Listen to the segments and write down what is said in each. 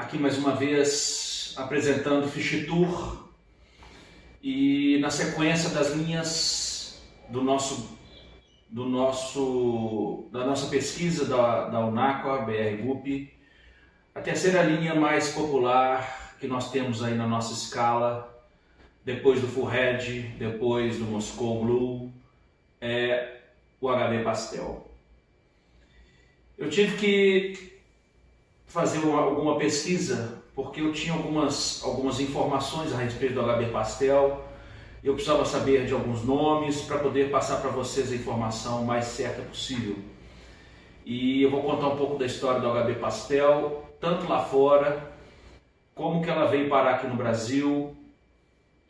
aqui mais uma vez apresentando o Fish Tour e na sequência das linhas da nossa pesquisa da Unáqua, BR-GUP, a terceira linha mais popular que nós temos aí na nossa escala, depois do Full Red, depois do Moscow Blue, é o HB Pastel. Eu tive que fazer alguma pesquisa porque eu tinha algumas informações a respeito do HB Pastel. Eu precisava saber de alguns nomes para poder passar para vocês a informação mais certa possível. E eu vou contar um pouco da história do HB Pastel, tanto lá fora, como que ela veio parar aqui no Brasil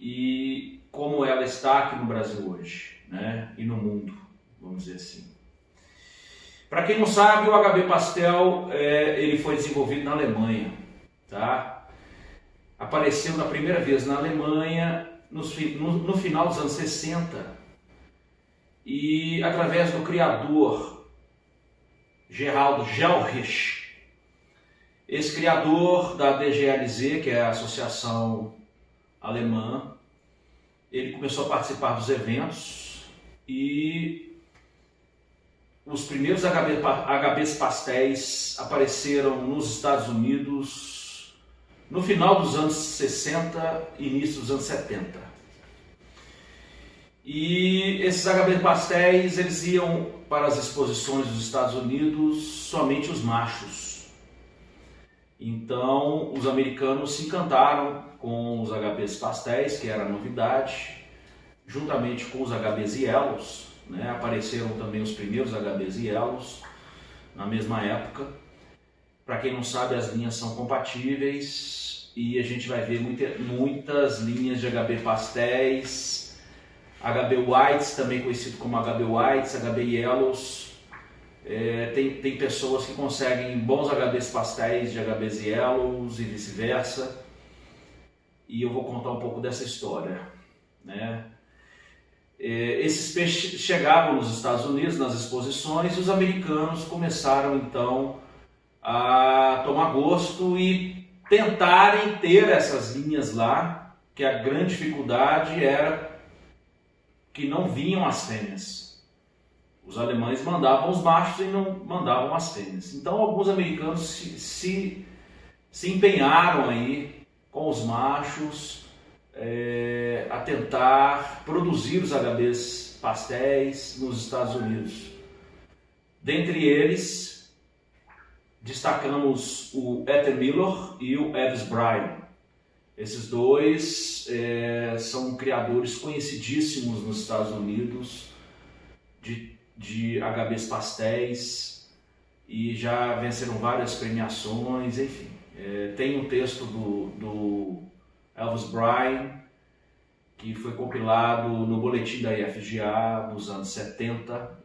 e como ela está aqui no Brasil hoje, né? E no mundo, vamos dizer assim. Para quem não sabe, o HB Pastel ele foi desenvolvido na Alemanha, tá? Apareceu na primeira vez na Alemanha no final dos anos 60 e através do criador Gerald Gelrich. Esse criador da DGLZ, que é a associação alemã, ele começou a participar dos eventos e os primeiros HBs pastéis apareceram nos Estados Unidos no final dos anos 60 e início dos anos 70. E esses HB pastéis, eles iam para as exposições dos Estados Unidos somente os machos. Então, os americanos se encantaram com os HBs pastéis, que era novidade, juntamente com os HBs Yellows, né? Apareceram também os primeiros HBs Yellows na mesma época. Para quem não sabe, as linhas são compatíveis e a gente vai ver muitas linhas de HB pastéis, HB Whites, também conhecido como HB Whites, HB Yellows. Tem pessoas que conseguem bons HBs pastéis de HBs Yellows e vice-versa. E eu vou contar um pouco dessa história, né? Esses peixes chegavam nos Estados Unidos nas exposições e os americanos começaram então a tomar gosto e tentarem ter essas linhas lá, que a grande dificuldade era que não vinham as fêmeas. Os alemães mandavam os machos e não mandavam as fêmeas. Então alguns americanos se empenharam aí com os machos a tentar produzir os HBs pastéis nos Estados Unidos. Dentre eles, destacamos o Ethan Miller e o Elvis Bryan. Esses dois são criadores conhecidíssimos nos Estados Unidos de HBs pastéis e já venceram várias premiações, enfim. Tem um texto do Elvis Bryan, que foi compilado no boletim da IFGA nos anos 70,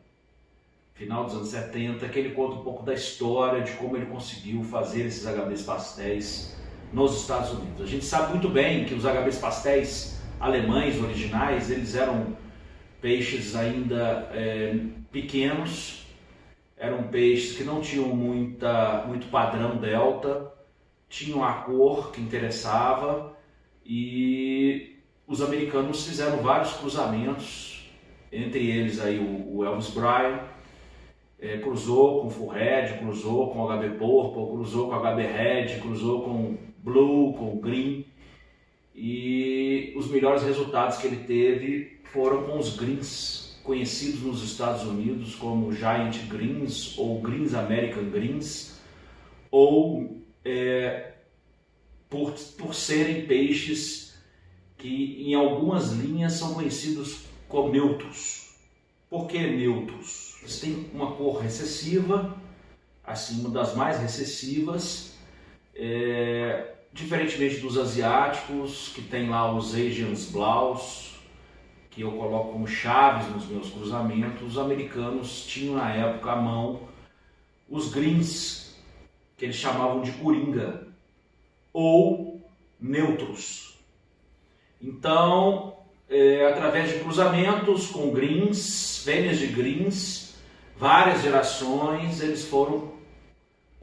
final dos anos 70, que ele conta um pouco da história de como ele conseguiu fazer esses HBs pastéis nos Estados Unidos. A gente sabe muito bem que os HBs pastéis alemães originais, eles eram peixes ainda pequenos, eram peixes que não tinham muito padrão delta, tinham a cor que interessava. E os americanos fizeram vários cruzamentos, entre eles aí o Elvis Bryan, cruzou com Full Red, cruzou com HB Purple, cruzou com HB Red, cruzou com Blue, com Green, e os melhores resultados que ele teve foram com os Greens, conhecidos nos Estados Unidos como Giant Greens ou Greens American Greens, ou por serem peixes que em algumas linhas são conhecidos como neutros. Por que neutros? Eles têm uma cor recessiva, assim, uma das mais recessivas, diferentemente dos asiáticos, que tem lá os Asians Blaus, que eu coloco como chaves nos meus cruzamentos. Os americanos tinham na época à mão os greens, que eles chamavam de coringa, ou neutros. Então, através de cruzamentos com greens, fêmeas de greens, várias gerações, eles foram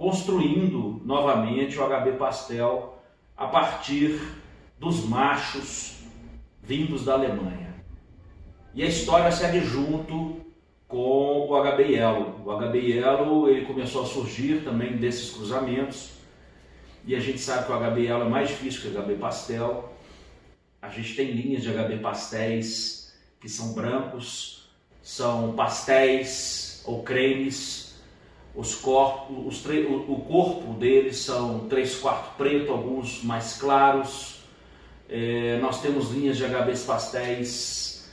construindo novamente o HB Pastel a partir dos machos vindos da Alemanha. E a história segue junto com o HB Yellow. O HB Yellow ele começou a surgir também desses cruzamentos, e a gente sabe que o HB Yellow é mais difícil que o HB Pastel. A gente tem linhas de HB Pastéis que são brancos, são pastéis ou cremes. O corpo deles são 3/4 preto, alguns mais claros. Nós temos linhas de HBs pastéis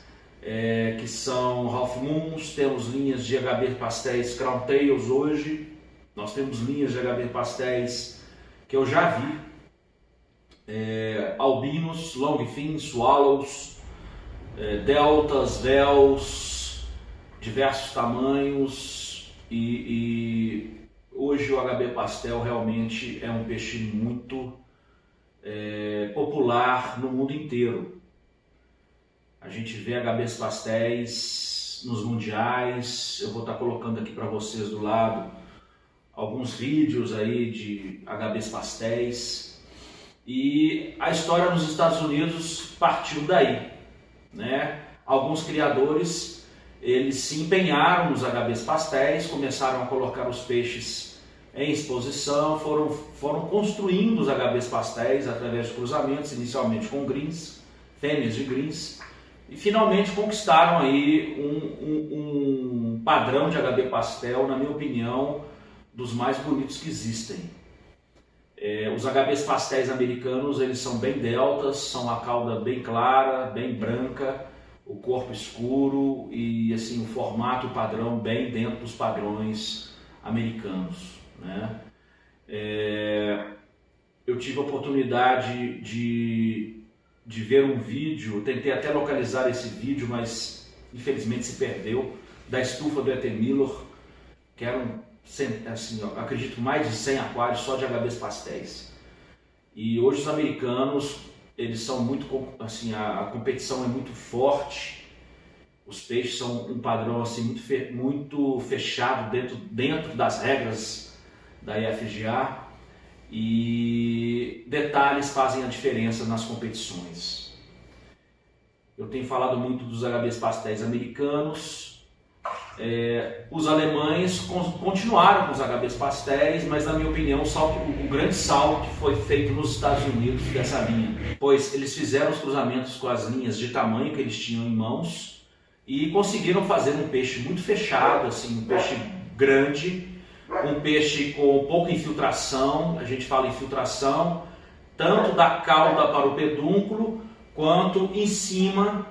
que são Half Moons, temos linhas de HB pastéis Crown Tails hoje. Nós temos linhas de HB pastéis que eu já vi, albinos, longfins, swallows, deltas, véus, diversos tamanhos. E hoje o HB Pastel realmente é um peixe muito popular no mundo inteiro. A gente vê HBs pastéis nos mundiais. Eu vou estar colocando aqui para vocês do lado alguns vídeos aí de HBs pastéis. E a história nos Estados Unidos partiu daí, né? Alguns criadores eles se empenharam nos HBs pastéis, começaram a colocar os peixes em exposição, foram construindo os HBs pastéis através de cruzamentos, inicialmente com greens, fêmeas de greens, e finalmente conquistaram aí um padrão de HB pastel, na minha opinião, dos mais bonitos que existem. Os HBs pastéis americanos eles são bem deltas, são a cauda bem clara, bem branca, o corpo escuro e assim o formato padrão bem dentro dos padrões americanos, né? Eu tive a oportunidade de ver um vídeo, tentei até localizar esse vídeo, mas infelizmente se perdeu, da estufa do E.T. Miller, que eram, assim, acredito, mais de 100 aquários só de HBs pastéis. E hoje os americanos eles são muito, assim, a competição é muito forte, os peixes são um padrão assim, muito fechado dentro das regras da IFGA, e detalhes fazem a diferença nas competições. Eu tenho falado muito dos HBs pastéis americanos. Os alemães continuaram com os HBs pastéis, mas na minha opinião o grande salto foi feito nos Estados Unidos dessa linha, pois eles fizeram os cruzamentos com as linhas de tamanho que eles tinham em mãos e conseguiram fazer um peixe muito fechado, assim, um peixe grande, um peixe com pouca infiltração. A gente fala infiltração tanto da cauda para o pedúnculo quanto em cima,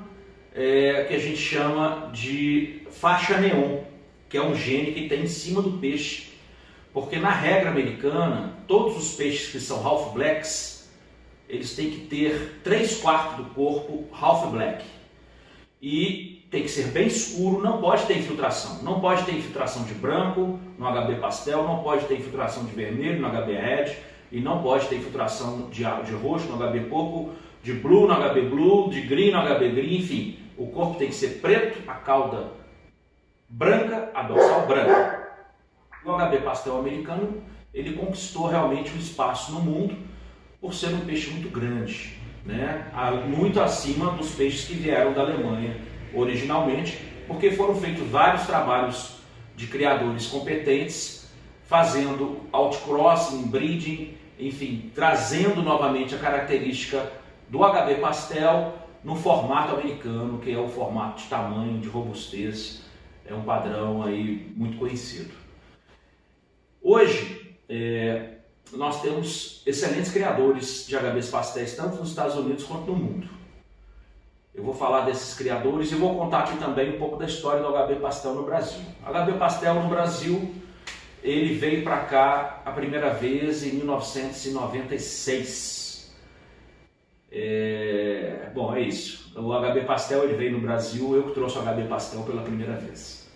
que a gente chama de faixa neon, que é um gene que tem em cima do peixe, porque na regra americana, todos os peixes que são half blacks, eles têm que ter 3/4 do corpo half black, e tem que ser bem escuro, não pode ter infiltração, não pode ter infiltração de branco no HB pastel, não pode ter infiltração de vermelho no HB red, e não pode ter infiltração de roxo no HB porco, de blue no HB blue, de green no HB green, enfim, o corpo tem que ser preto, a cauda branca, a dorsal branca. O HB pastel americano ele conquistou realmente um espaço no mundo por ser um peixe muito grande, né? Muito acima dos peixes que vieram da Alemanha originalmente, porque foram feitos vários trabalhos de criadores competentes, fazendo outcrossing, breeding, enfim, trazendo novamente a característica do HB pastel no formato americano, que é o formato de tamanho, de robustez, é um padrão aí muito conhecido. Hoje, nós temos excelentes criadores de HBs pastéis, tanto nos Estados Unidos quanto no mundo. Eu vou falar desses criadores e vou contar aqui também um pouco da história do HB pastel no Brasil. O HB pastel no Brasil, ele veio para cá a primeira vez em 1996. Bom, é isso. O HB pastel ele veio no Brasil, eu que trouxe o HB pastel pela primeira vez.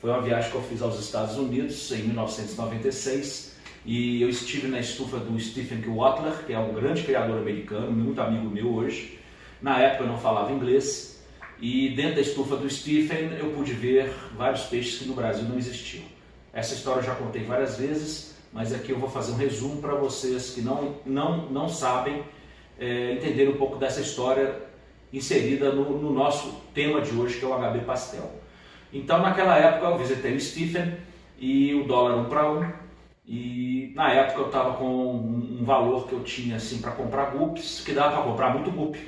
Foi uma viagem que eu fiz aos Estados Unidos em 1996 e eu estive na estufa do Stephen Watler, que é um grande criador americano, muito amigo meu hoje. Na época eu não falava inglês e dentro da estufa do Stephen eu pude ver vários peixes que no Brasil não existiam. Essa história eu já contei várias vezes, mas aqui eu vou fazer um resumo para vocês que não sabem entender um pouco dessa história inserida no nosso tema de hoje, que é o HB Pastel. Então, naquela época eu visitei o Stephen e o dólar 1 para 1, e na época eu estava com um valor que eu tinha assim para comprar guppies, que dava para comprar muito guppy.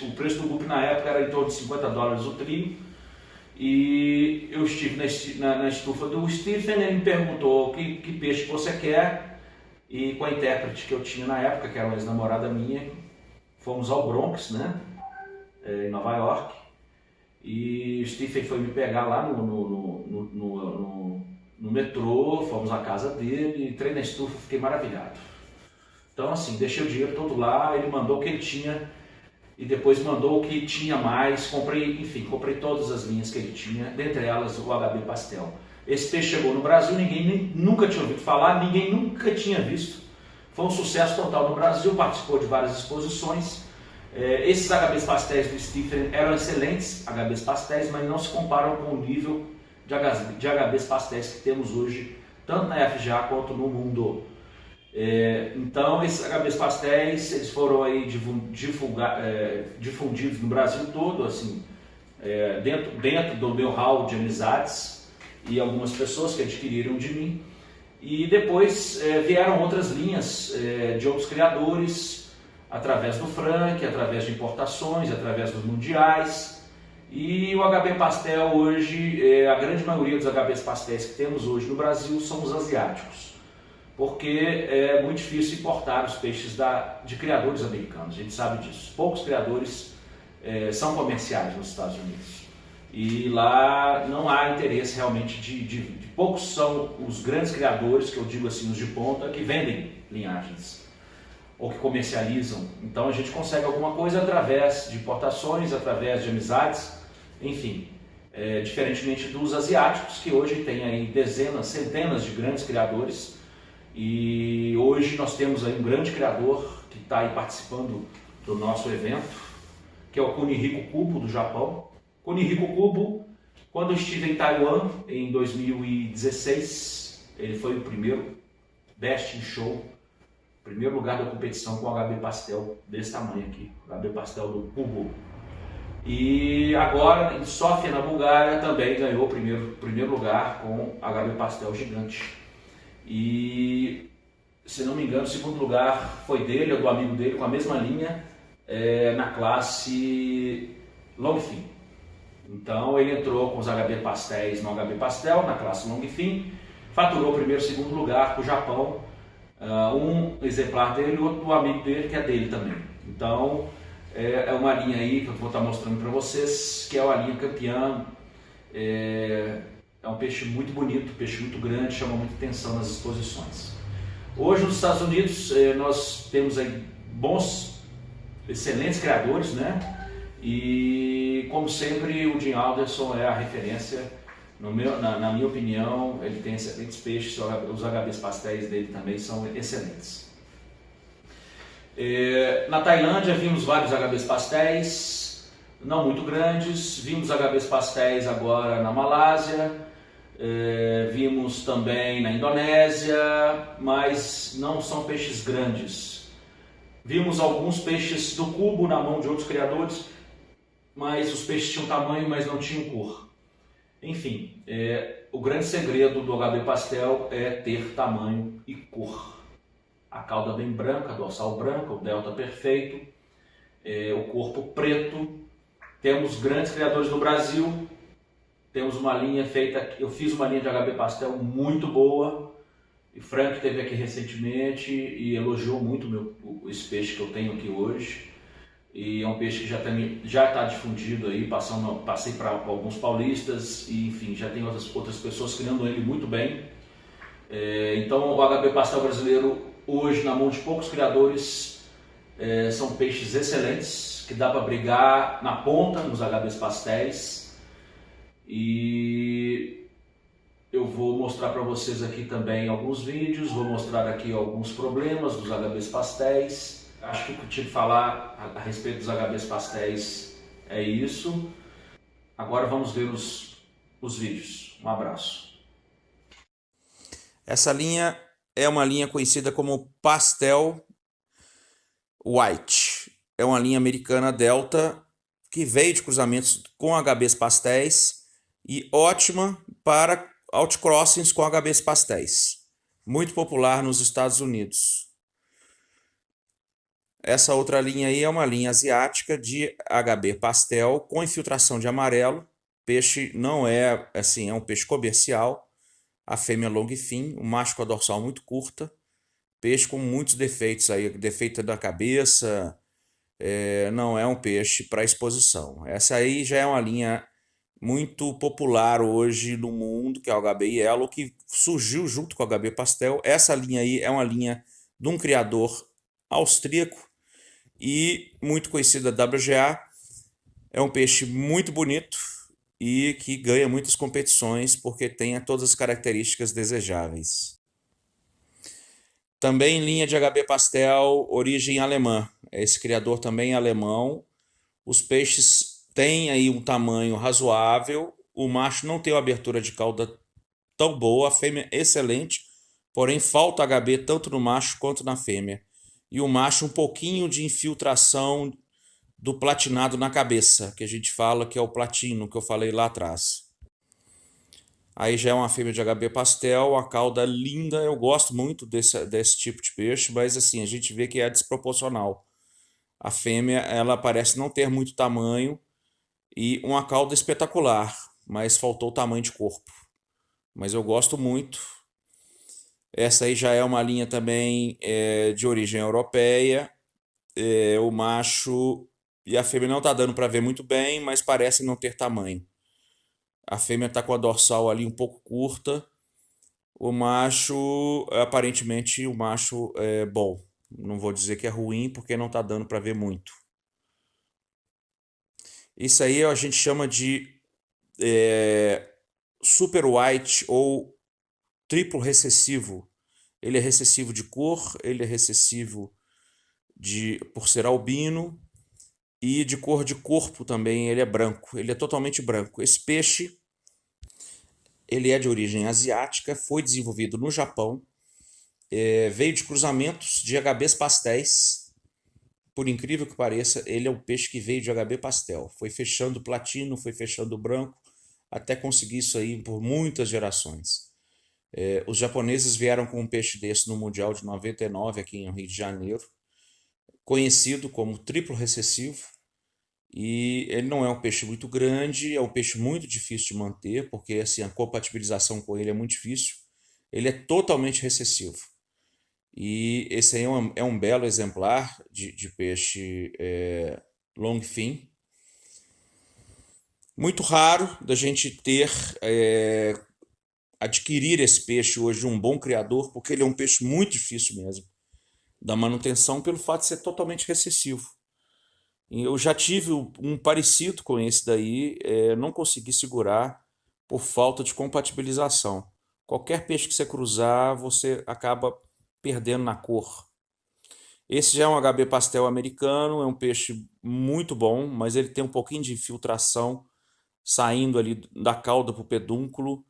O preço do guppy na época era em torno de $50 o trio, e eu estive na estufa do Stephen. Ele me perguntou que peixe você quer, e com a intérprete que eu tinha na época, que era uma ex-namorada minha, fomos ao Bronx, né, em Nova York, e o Stephen foi me pegar lá no metrô, fomos à casa dele, entrei na estufa, fiquei maravilhado. Então assim, deixei o dinheiro todo lá, ele mandou o que ele tinha e depois mandou o que tinha mais, comprei todas as linhas que ele tinha, dentre elas o HB Pastel. Esse peixe chegou no Brasil, ninguém nunca tinha ouvido falar, ninguém nunca tinha visto. Foi um sucesso total no Brasil, participou de várias exposições. Esses HBs pastéis do Stephen eram excelentes HBs pastéis, mas não se comparam com o nível de HBs pastéis que temos hoje, tanto na FGA quanto no mundo. Então esses HBs pastéis, eles foram aí difundidos no Brasil todo, assim, dentro do meu hall de amizades, e algumas pessoas que adquiriram de mim. E depois vieram outras linhas de outros criadores, através do Frank, através de importações, através dos mundiais. E o HB Pastel hoje, a grande maioria dos HBs pastéis que temos hoje no Brasil são os asiáticos, porque é muito difícil importar os peixes de criadores americanos, a gente sabe disso. Poucos criadores são comerciais nos Estados Unidos, e lá não há interesse realmente poucos são os grandes criadores, que eu digo assim, os de ponta, que vendem linhagens ou que comercializam. Então a gente consegue alguma coisa através de importações, através de amizades, enfim, diferentemente dos asiáticos, que hoje tem aí dezenas, centenas de grandes criadores. E hoje nós temos aí um grande criador que está aí participando do nosso evento, que é o Kunihiko Kubo, do Japão. Kunihiko Kubo, quando eu estive em Taiwan em 2016, ele foi o primeiro Best in Show, primeiro lugar da competição com o HB Pastel desse tamanho aqui, o HB Pastel do Kubo. E agora em Sofia, na Bulgária, também ganhou o primeiro lugar com HB Pastel gigante. E, se não me engano, o segundo lugar foi dele, ou do amigo dele, com a mesma linha, na classe Longfin. Então ele entrou com os HB Pastéis no HB Pastel, na classe Longfin, faturou o primeiro e segundo lugar para o Japão, um exemplar dele e outro do amigo dele, que é dele também. Então é uma linha aí que eu vou estar mostrando para vocês, que é uma linha campeã. É um peixe muito bonito, peixe muito grande, chama muita atenção nas exposições. Hoje nos Estados Unidos nós temos aí excelentes criadores, né? E como sempre o Jim Alderson é a referência, na minha opinião. Ele tem excelentes peixes, os HBs pastéis dele também são excelentes. Na Tailândia vimos vários HBs pastéis, não muito grandes. Vimos HBs pastéis agora na Malásia, vimos também na Indonésia, mas não são peixes grandes. Vimos alguns peixes do cubo na mão de outros criadores, mas os peixes tinham tamanho, mas não tinham cor. Enfim, o grande segredo do HB Pastel é ter tamanho e cor. A cauda bem branca, dorsal branca, o delta perfeito, o corpo preto. Temos grandes criadores no Brasil. Temos uma linha feita, eu fiz uma linha de HB Pastel muito boa. E Frank esteve aqui recentemente e elogiou muito esse peixe que eu tenho aqui hoje. E é um peixe que já está difundido aí, passei para alguns paulistas e enfim, já tem outras pessoas criando ele muito bem. Então o HB Pastel brasileiro hoje, na mão de poucos criadores, são peixes excelentes, que dá para brigar na ponta nos HBs pastéis. E eu vou mostrar para vocês aqui também alguns vídeos, vou mostrar aqui alguns problemas dos HBs pastéis. Acho que o que eu tinha que falar a respeito dos HBs pastéis é isso. Agora vamos ver os vídeos. Um abraço. Essa linha é uma linha conhecida como Pastel White. É uma linha americana Delta que veio de cruzamentos com HBs pastéis e ótima para outcrossings com HBs pastéis. Muito popular nos Estados Unidos. Essa outra linha aí é uma linha asiática de HB pastel com infiltração de amarelo. Peixe não é assim, é um peixe comercial. A fêmea é longa e fim, o macho com a dorsal muito curta. Peixe com muitos defeitos aí, defeito da cabeça, não é um peixe para exposição. Essa aí já é uma linha muito popular hoje no mundo, que é o HB Yellow, que surgiu junto com o HB Pastel. Essa linha aí é uma linha de um criador austríaco e muito conhecido da WGA. É um peixe muito bonito e que ganha muitas competições porque tem todas as características desejáveis. Também em linha de HB Pastel, origem alemã. Esse criador também é alemão. Os peixes têm aí um tamanho razoável. O macho não tem uma abertura de cauda tão boa, a fêmea é excelente, porém falta HB tanto no macho quanto na fêmea. E o macho um pouquinho de infiltração do platinado na cabeça, que a gente fala que é o platino, que eu falei lá atrás. Aí já é uma fêmea de HB pastel, a cauda linda, eu gosto muito desse tipo de peixe, mas assim, a gente vê que é desproporcional. A fêmea, ela parece não ter muito tamanho e uma cauda espetacular, mas faltou o tamanho de corpo. Mas eu gosto muito. Essa aí já é uma linha também de origem europeia. O macho e a fêmea não está dando para ver muito bem, mas parece não ter tamanho. A fêmea está com a dorsal ali um pouco curta. O macho, aparentemente, o macho é bom. Não vou dizer que é ruim, porque não está dando para ver muito. Isso aí a gente chama de super white ou triplo recessivo. Ele é recessivo de cor, ele é recessivo por ser albino e de cor de corpo também, ele é branco, ele é totalmente branco. Esse peixe, ele é de origem asiática, foi desenvolvido no Japão, veio de cruzamentos de HBs pastéis. Por incrível que pareça, ele é um peixe que veio de HB pastel. Foi fechando platino, foi fechando branco, até conseguir isso aí por muitas gerações. Os japoneses vieram com um peixe desse no Mundial de 99 aqui em Rio de Janeiro, conhecido como triplo recessivo. E ele não é um peixe muito grande, é um peixe muito difícil de manter, porque assim, a compatibilização com ele é muito difícil. Ele é totalmente recessivo. E esse aí é um belo exemplar de peixe long fin. Muito raro da gente ter, adquirir esse peixe hoje de um bom criador, porque ele é um peixe muito difícil mesmo da manutenção pelo fato de ser totalmente recessivo. Eu já tive um parecido com esse daí, não consegui segurar por falta de compatibilização. Qualquer peixe que você cruzar, você acaba perdendo na cor. Esse já é um HB pastel americano, é um peixe muito bom, mas ele tem um pouquinho de infiltração saindo ali da cauda para o pedúnculo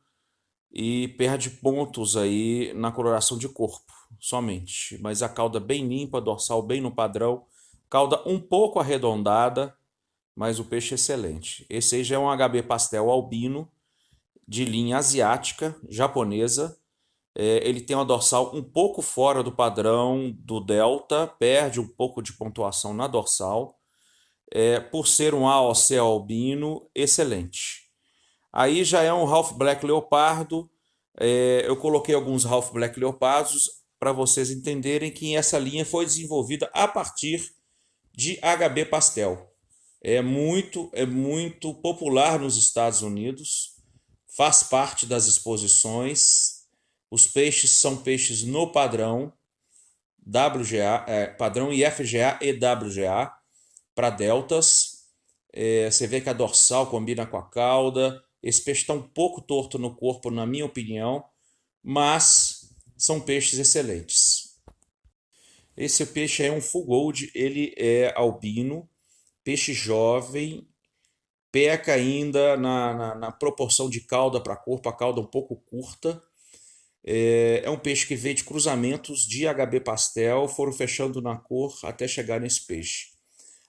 e perde pontos aí na coloração de corpo, somente. Mas a cauda bem limpa, dorsal bem no padrão, cauda um pouco arredondada, mas o peixe é excelente. Esse aí já é um HB pastel albino, de linha asiática, japonesa. Ele tem uma dorsal um pouco fora do padrão do delta, perde um pouco de pontuação na dorsal. Por ser um AOC albino, excelente. Aí já é um Half Black Leopardo. Eu coloquei alguns Half Black Leopardos para vocês entenderem que essa linha foi desenvolvida a partir de HB Pastel. É muito popular nos Estados Unidos, faz parte das exposições. Os peixes são peixes no padrão WGA, padrão IFGA e WGA para deltas. Você vê que a dorsal combina com a cauda. Esse peixe está um pouco torto no corpo, na minha opinião, mas são peixes excelentes. Esse peixe é um full gold, ele é albino, peixe jovem, peca ainda na proporção de cauda para corpo, a cauda um pouco curta. É um peixe que veio de cruzamentos de HB pastel, foram fechando na cor até chegar nesse peixe.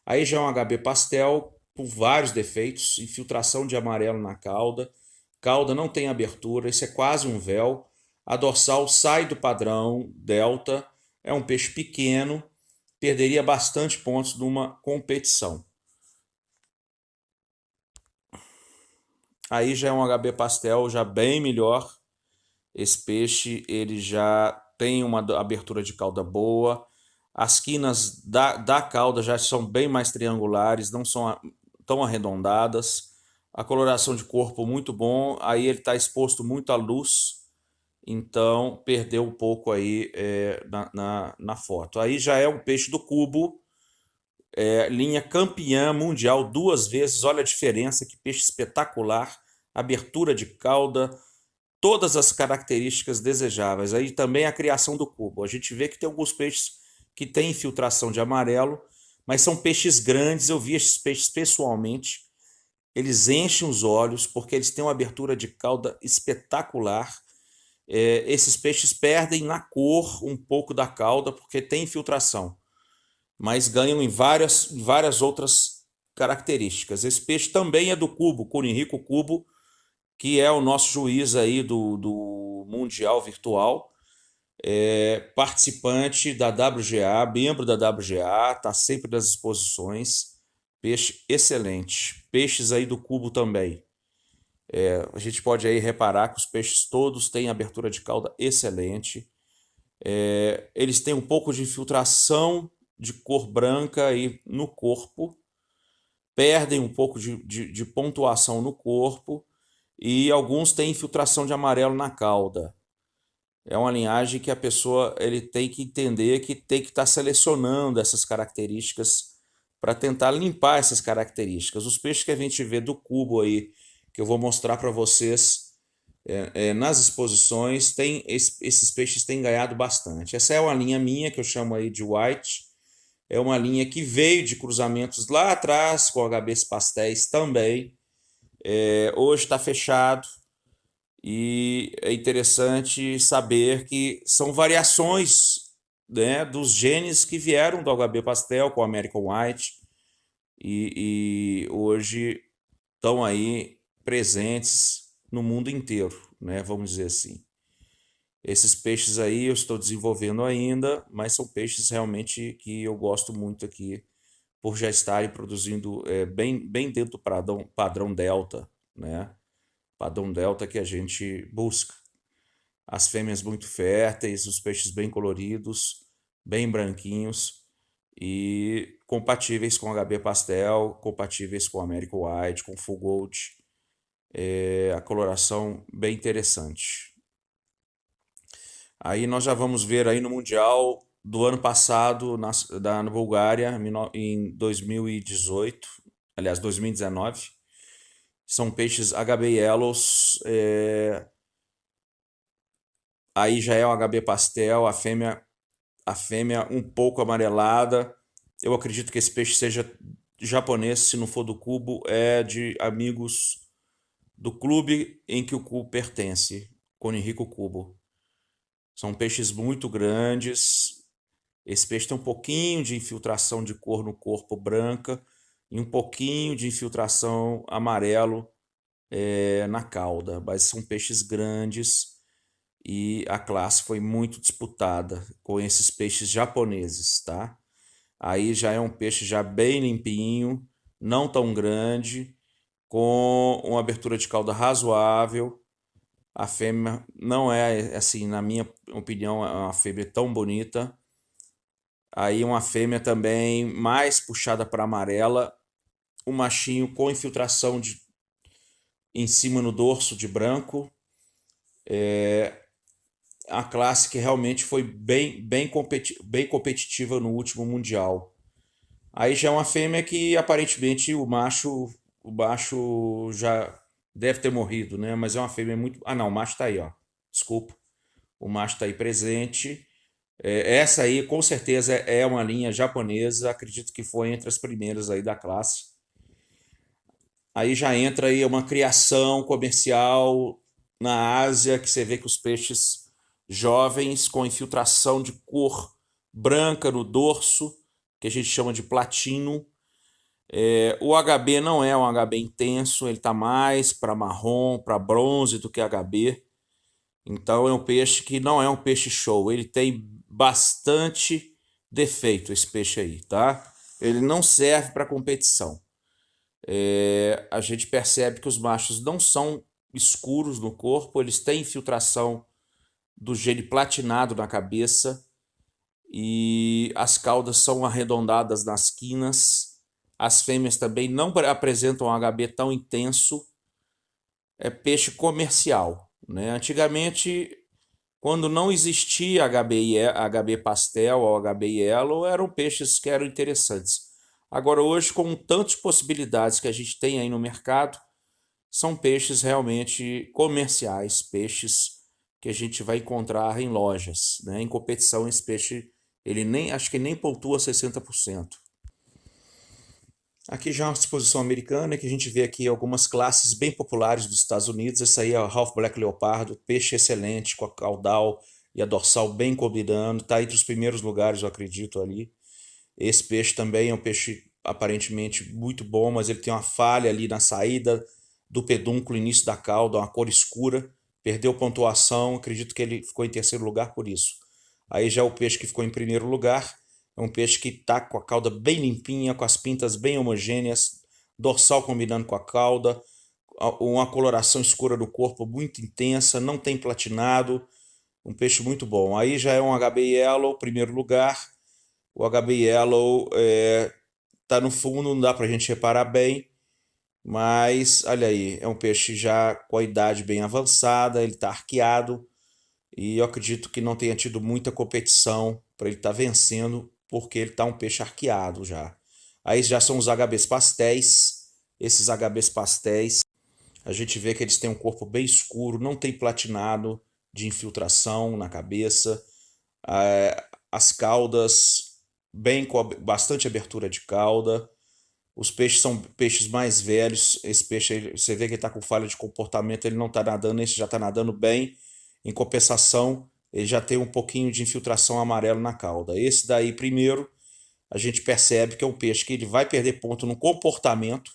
Aí já é um HB pastel com vários defeitos, infiltração de amarelo na cauda não tem abertura, isso é quase um véu. A dorsal sai do padrão delta, é um peixe pequeno, perderia bastante pontos numa competição. Aí já é um HB pastel já bem melhor. Esse peixe ele já tem uma abertura de cauda boa. As quinas da cauda já são bem mais triangulares, não são tão arredondadas. A coloração de corpo muito bom. Aí ele está exposto muito à luz, então perdeu um pouco aí na foto. Aí já é um peixe do cubo, linha campeã mundial 2 vezes. Olha a diferença, que peixe espetacular. Abertura de cauda, todas as características desejáveis. Aí também a criação do cubo. A gente vê que tem alguns peixes que têm infiltração de amarelo, mas são peixes grandes. Eu vi esses peixes pessoalmente. Eles enchem os olhos porque eles têm uma abertura de cauda espetacular. Esses peixes perdem na cor um pouco da cauda porque tem infiltração, mas ganham em várias outras características. Esse peixe também é do cubo, Cunirrico Cubo, que é o nosso juiz aí do Mundial Virtual, participante da WGA, membro da WGA, está sempre nas exposições. Peixe excelente. Peixes aí do cubo também. A gente pode aí reparar que os peixes todos têm abertura de cauda excelente. Eles têm um pouco de infiltração de cor branca aí no corpo, perdem um pouco de pontuação no corpo, e alguns têm infiltração de amarelo na cauda. É uma linhagem que a pessoa ele tem que entender que tem que estar selecionando essas características para tentar limpar essas características. Os peixes que a gente vê do cubo aí, que eu vou mostrar para vocês nas exposições, esses peixes têm ganhado bastante. Essa é uma linha minha que eu chamo aí de white. É uma linha que veio de cruzamentos lá atrás com HBs pastéis também. Hoje está fechado, e é interessante saber que são variações, né, dos genes que vieram do HB pastel com o American White, e hoje estão aí presentes no mundo inteiro, né, vamos dizer assim. Esses peixes aí eu estou desenvolvendo ainda, mas são peixes realmente que eu gosto muito aqui, por já estarem produzindo bem dentro do padrão delta, né? Padrão delta que a gente busca. As fêmeas muito férteis, os peixes bem coloridos, bem branquinhos e compatíveis com HB pastel, compatíveis com American White, com Full Gold. A coloração bem interessante. Aí nós já vamos ver aí no Mundial do ano passado na Bulgária, em 2018, aliás 2019. São peixes HB Yellows, aí já é um HB pastel, a fêmea um pouco amarelada. Eu acredito que esse peixe seja japonês, se não for do cubo, é de amigos do clube em que o cubo pertence, Cunirrico Cubo. São peixes muito grandes. Esse peixe tem um pouquinho de infiltração de cor no corpo branca e um pouquinho de infiltração amarelo na cauda, mas são peixes grandes e a classe foi muito disputada com esses peixes japoneses, tá? Aí já é um peixe já bem limpinho, não tão grande, com uma abertura de cauda razoável. A fêmea não é, assim, na minha opinião, é uma fêmea tão bonita. Aí uma fêmea também mais puxada para amarela, o machinho com infiltração em cima no dorso de branco. A classe que realmente foi bem competitiva no último Mundial. Aí já é uma fêmea que aparentemente o macho já deve ter morrido, né? Mas é uma fêmea muito... Ah, não, o macho tá aí, ó. Desculpa. O macho tá aí presente. Essa aí, com certeza, é uma linha japonesa. Acredito que foi entre as primeiras aí da classe. Aí já entra aí uma criação comercial na Ásia, que você vê que os peixes jovens com infiltração de cor branca no dorso, que a gente chama de platino. O HB não é um HB intenso, ele está mais para marrom, para bronze do que HB. Então é um peixe que não é um peixe show, ele tem bastante defeito esse peixe aí, tá? Ele não serve para competição. A gente percebe que os machos não são escuros no corpo, eles têm infiltração do gene platinado na cabeça e as caudas são arredondadas nas quinas. As fêmeas também não apresentam um HB tão intenso. É peixe comercial, né? Antigamente, quando não existia HB pastel ou HB yellow, eram peixes que eram interessantes. Agora, hoje, com tantas possibilidades que a gente tem aí no mercado, são peixes realmente comerciais, peixes que a gente vai encontrar em lojas, né? Em competição, esse peixe, ele nem, acho que nem pontua 60%. Aqui já é uma exposição americana que a gente vê aqui algumas classes bem populares dos Estados Unidos. Essa aí é o Half Black Leopardo, peixe excelente, com a caudal e a dorsal bem combinando, está entre os primeiros lugares, eu acredito, ali. Esse peixe também é um peixe aparentemente muito bom, mas ele tem uma falha ali na saída do pedúnculo, início da cauda, uma cor escura, perdeu pontuação, acredito que ele ficou em terceiro lugar por isso. Aí já o peixe que ficou em primeiro lugar é um peixe que está com a cauda bem limpinha, com as pintas bem homogêneas, dorsal combinando com a cauda, uma coloração escura do corpo muito intensa, não tem platinado, um peixe muito bom. Aí já é um HB Yellow, primeiro lugar. O HB Yellow tá no fundo, não dá para a gente reparar bem, mas olha aí, é um peixe já com a idade bem avançada, ele está arqueado e eu acredito que não tenha tido muita competição para ele estar vencendo, porque ele está um peixe arqueado já. Aí já são os HBs pastéis. Esses HBs pastéis, a gente vê que eles têm um corpo bem escuro, não tem platinado de infiltração na cabeça, as caudas bem com bastante abertura de cauda. Os peixes são peixes mais velhos. Esse peixe, você vê que ele está com falha de comportamento, ele não está nadando, esse já está nadando bem. Em compensação, ele já tem um pouquinho de infiltração amarelo na cauda. Esse daí, primeiro, a gente percebe que é um peixe que ele vai perder ponto no comportamento.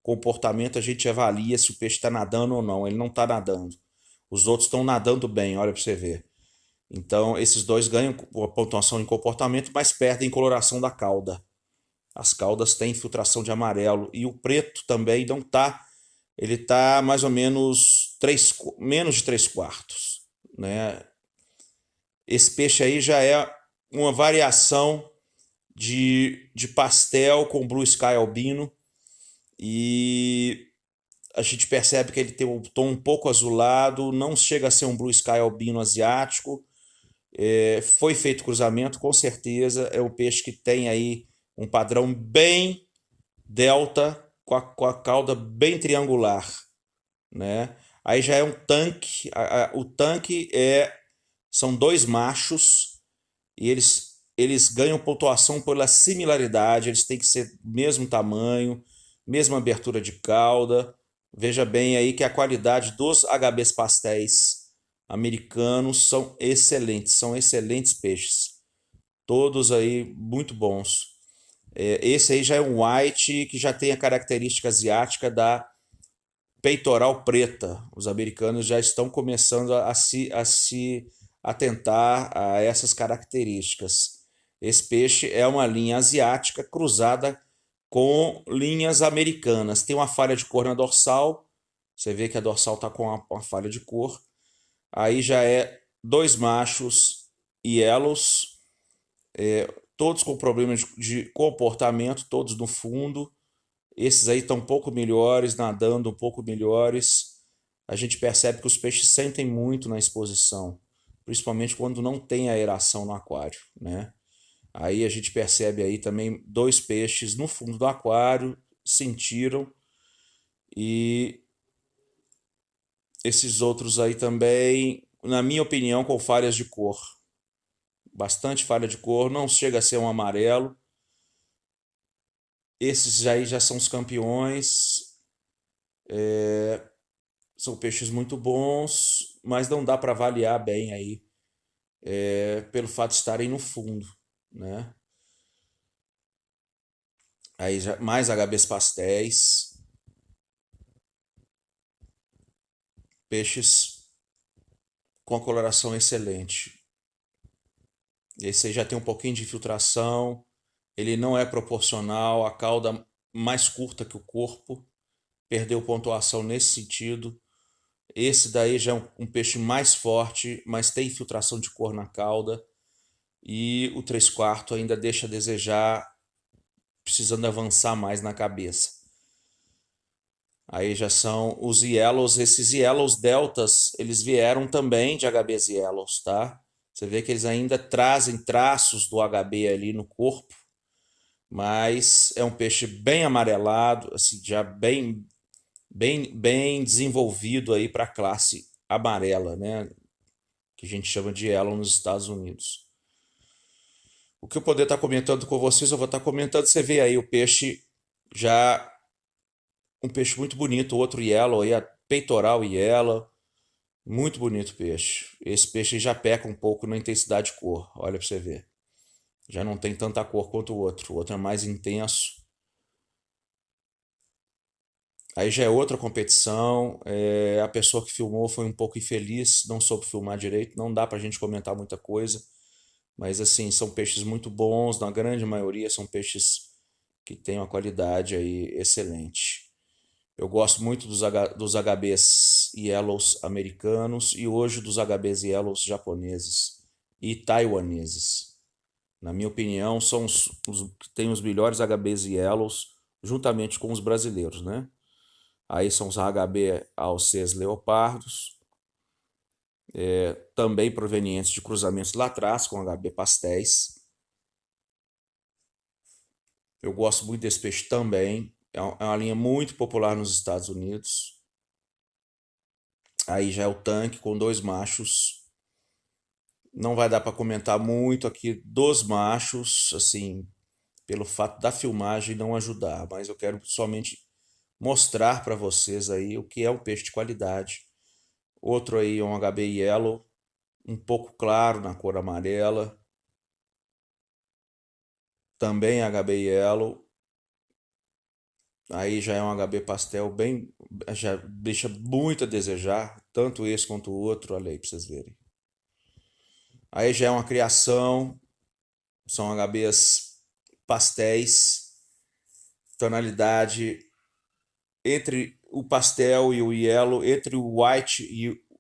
Comportamento a gente avalia se o peixe está nadando ou não. Ele não está nadando. Os outros estão nadando bem, olha para você ver. Então, esses dois ganham a pontuação em comportamento, mas perdem coloração da cauda. As caudas têm infiltração de amarelo e o preto também não está. Ele está mais ou menos menos de 3/4, né? Esse peixe aí já é uma variação de pastel com Blue Sky albino e a gente percebe que ele tem um tom um pouco azulado, não chega a ser um Blue Sky albino asiático. Foi feito cruzamento, com certeza. É um peixe que tem aí um padrão bem delta, com a cauda bem triangular, né? Aí já é um tanque. O tanque são dois machos e eles ganham pontuação pela similaridade. Eles têm que ser mesmo tamanho, mesma abertura de cauda. Veja bem aí que a qualidade dos HBs pastéis americanos são excelentes peixes. Todos aí muito bons. Esse aí já é um white que já tem a característica asiática da peitoral preta. Os americanos já estão começando a se atentar a essas características. Esse peixe é uma linha asiática cruzada com linhas americanas. Tem uma falha de cor na dorsal. Você vê que a dorsal está com uma falha de cor. Aí já é dois machos yellows, todos com problemas de comportamento, todos no fundo. Esses aí estão um pouco melhores, nadando um pouco melhores. A gente percebe que os peixes sentem muito na exposição, principalmente quando não tem aeração no aquário, né? Aí a gente percebe aí também dois peixes no fundo do aquário, sentiram, e esses outros aí também, na minha opinião, com falhas de cor. Bastante falha de cor, não chega a ser um amarelo. Esses aí já são os campeões. São peixes muito bons, mas não dá para avaliar bem aí pelo fato de estarem no fundo, né? Aí já, mais HBs pastéis, peixes com a coloração excelente. Esse aí já tem um pouquinho de filtração, ele não é proporcional, a cauda mais curta que o corpo, perdeu pontuação nesse sentido. Esse daí já é um peixe mais forte, mas tem infiltração de cor na cauda. E o 3/4 ainda deixa a desejar, precisando avançar mais na cabeça. Aí já são os Yellows. Esses Yellows Deltas, eles vieram também de HBs Yellows, tá? Você vê que eles ainda trazem traços do HB ali no corpo, mas é um peixe bem amarelado, assim, já bem desenvolvido aí para a classe amarela, né? Que a gente chama de Yellow nos Estados Unidos. O que eu poder estar comentando com vocês, eu vou estar comentando. Você vê aí o peixe já um peixe muito bonito, outro yellow aí, a peitoral yellow, muito bonito peixe. Esse peixe já peca um pouco na intensidade de cor, olha para você ver. Já não tem tanta cor quanto o outro é mais intenso. Aí já é outra competição, a pessoa que filmou foi um pouco infeliz, não soube filmar direito, não dá pra gente comentar muita coisa, mas assim, são peixes muito bons, na grande maioria são peixes que têm uma qualidade aí excelente. Eu gosto muito dos HBs Yellows americanos e hoje dos HBs Yellows japoneses e taiwaneses. Na minha opinião, são os que têm os melhores HBs Yellows juntamente com os brasileiros, né? Aí são os HB AOCs leopardos, também provenientes de cruzamentos lá atrás com HB pastéis. Eu gosto muito desse peixe também. É uma linha muito popular nos Estados Unidos. Aí já é o tanque com 2 machos. Não vai dar para comentar muito aqui dos machos, assim, pelo fato da filmagem não ajudar, mas eu quero somente mostrar para vocês aí o que é um peixe de qualidade. Outro aí é um HB Yellow, um pouco claro na cor amarela. Também HB Yellow. Aí já é um HB pastel bem, já deixa muito a desejar, tanto esse quanto o outro, olha aí para vocês verem. Aí já é uma criação, são HBs pastéis, tonalidade entre o pastel e o yellow, entre o white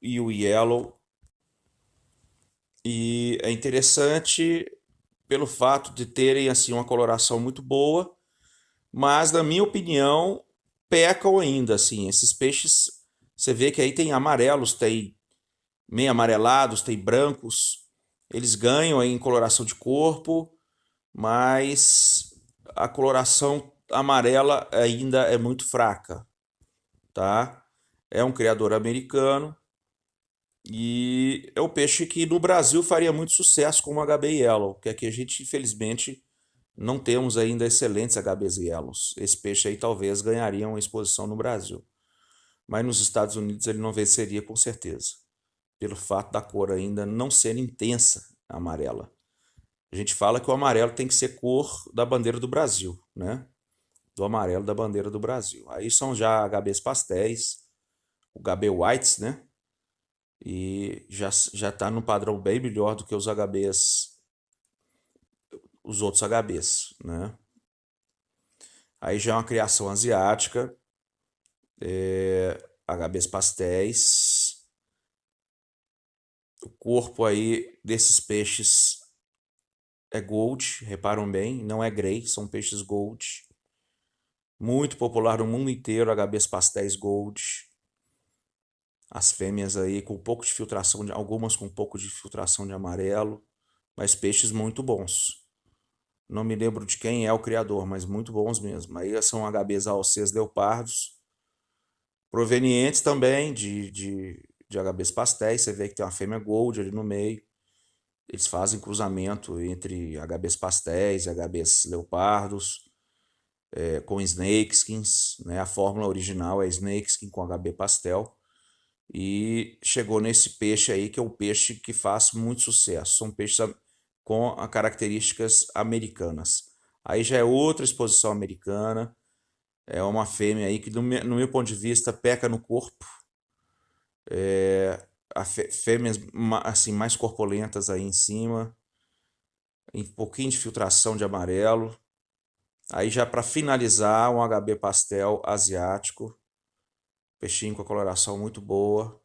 e o yellow. E é interessante pelo fato de terem assim uma coloração muito boa, mas na minha opinião pecam ainda assim. Esses peixes, você vê que aí tem amarelos, tem meio amarelados, tem brancos. Eles ganham aí em coloração de corpo, mas a coloração amarela ainda é muito fraca, tá? É um criador americano e é um peixe que no Brasil faria muito sucesso com o HB Yellow, que aqui a gente infelizmente não temos ainda excelentes HBs Yellows. Esse peixe aí talvez ganharia uma exposição no Brasil, mas nos Estados Unidos ele não venceria com certeza, pelo fato da cor ainda não ser intensa amarela. A gente fala que o amarelo tem que ser cor da bandeira do Brasil, né? Do amarelo da bandeira do Brasil. Aí são já HBs pastéis, o HB Whites, né? E já está no padrão bem melhor do que os HBs, os outros HBs, né? Aí já é uma criação asiática, HBs pastéis. O corpo aí desses peixes é gold, reparam bem, não é grey, são peixes gold. Muito popular no mundo inteiro, HBs pastéis gold. As fêmeas aí com um pouco de filtração, algumas com um pouco de filtração de amarelo, mas peixes muito bons. Não me lembro de quem é o criador, mas muito bons mesmo. Aí são HBs AOCs leopardos, provenientes também de HBs pastéis. Você vê que tem uma fêmea gold ali no meio. Eles fazem cruzamento entre HBs pastéis e HBs leopardos, com snakeskins, né? A fórmula original é snakeskin com HB pastel. e chegou nesse peixe aí, que é o peixe que faz muito sucesso. São peixes com características americanas. Aí já é outra exposição americana, é uma fêmea aí que, no meu ponto de vista, peca no corpo. Fêmeas assim, mais corpulentas aí em cima, um pouquinho de filtração de amarelo. Aí já para finalizar, um HB pastel asiático, peixinho com a coloração muito boa.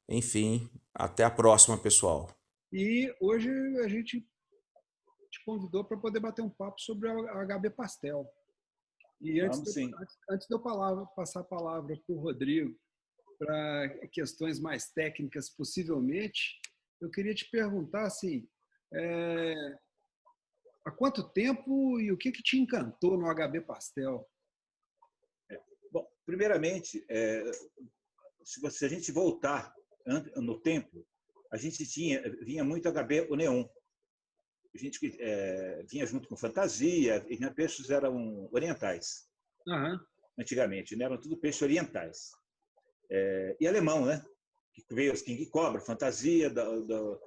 Enfim, até a próxima, pessoal. E hoje a gente te convidou para poder bater um papo sobre a HB Pastel. E antes de eu passar a palavra para o Rodrigo, para questões mais técnicas, possivelmente, eu queria te perguntar assim, há quanto tempo e o que te encantou no HB Pastel? Bom, primeiramente, se a gente voltar no tempo, a gente vinha muito HB o neon. A gente vinha junto com fantasia, e peixes eram orientais. Uhum. Antigamente, né? Eram tudo peixes orientais. E alemão, né? Que veio os King Cobra, fantasia, do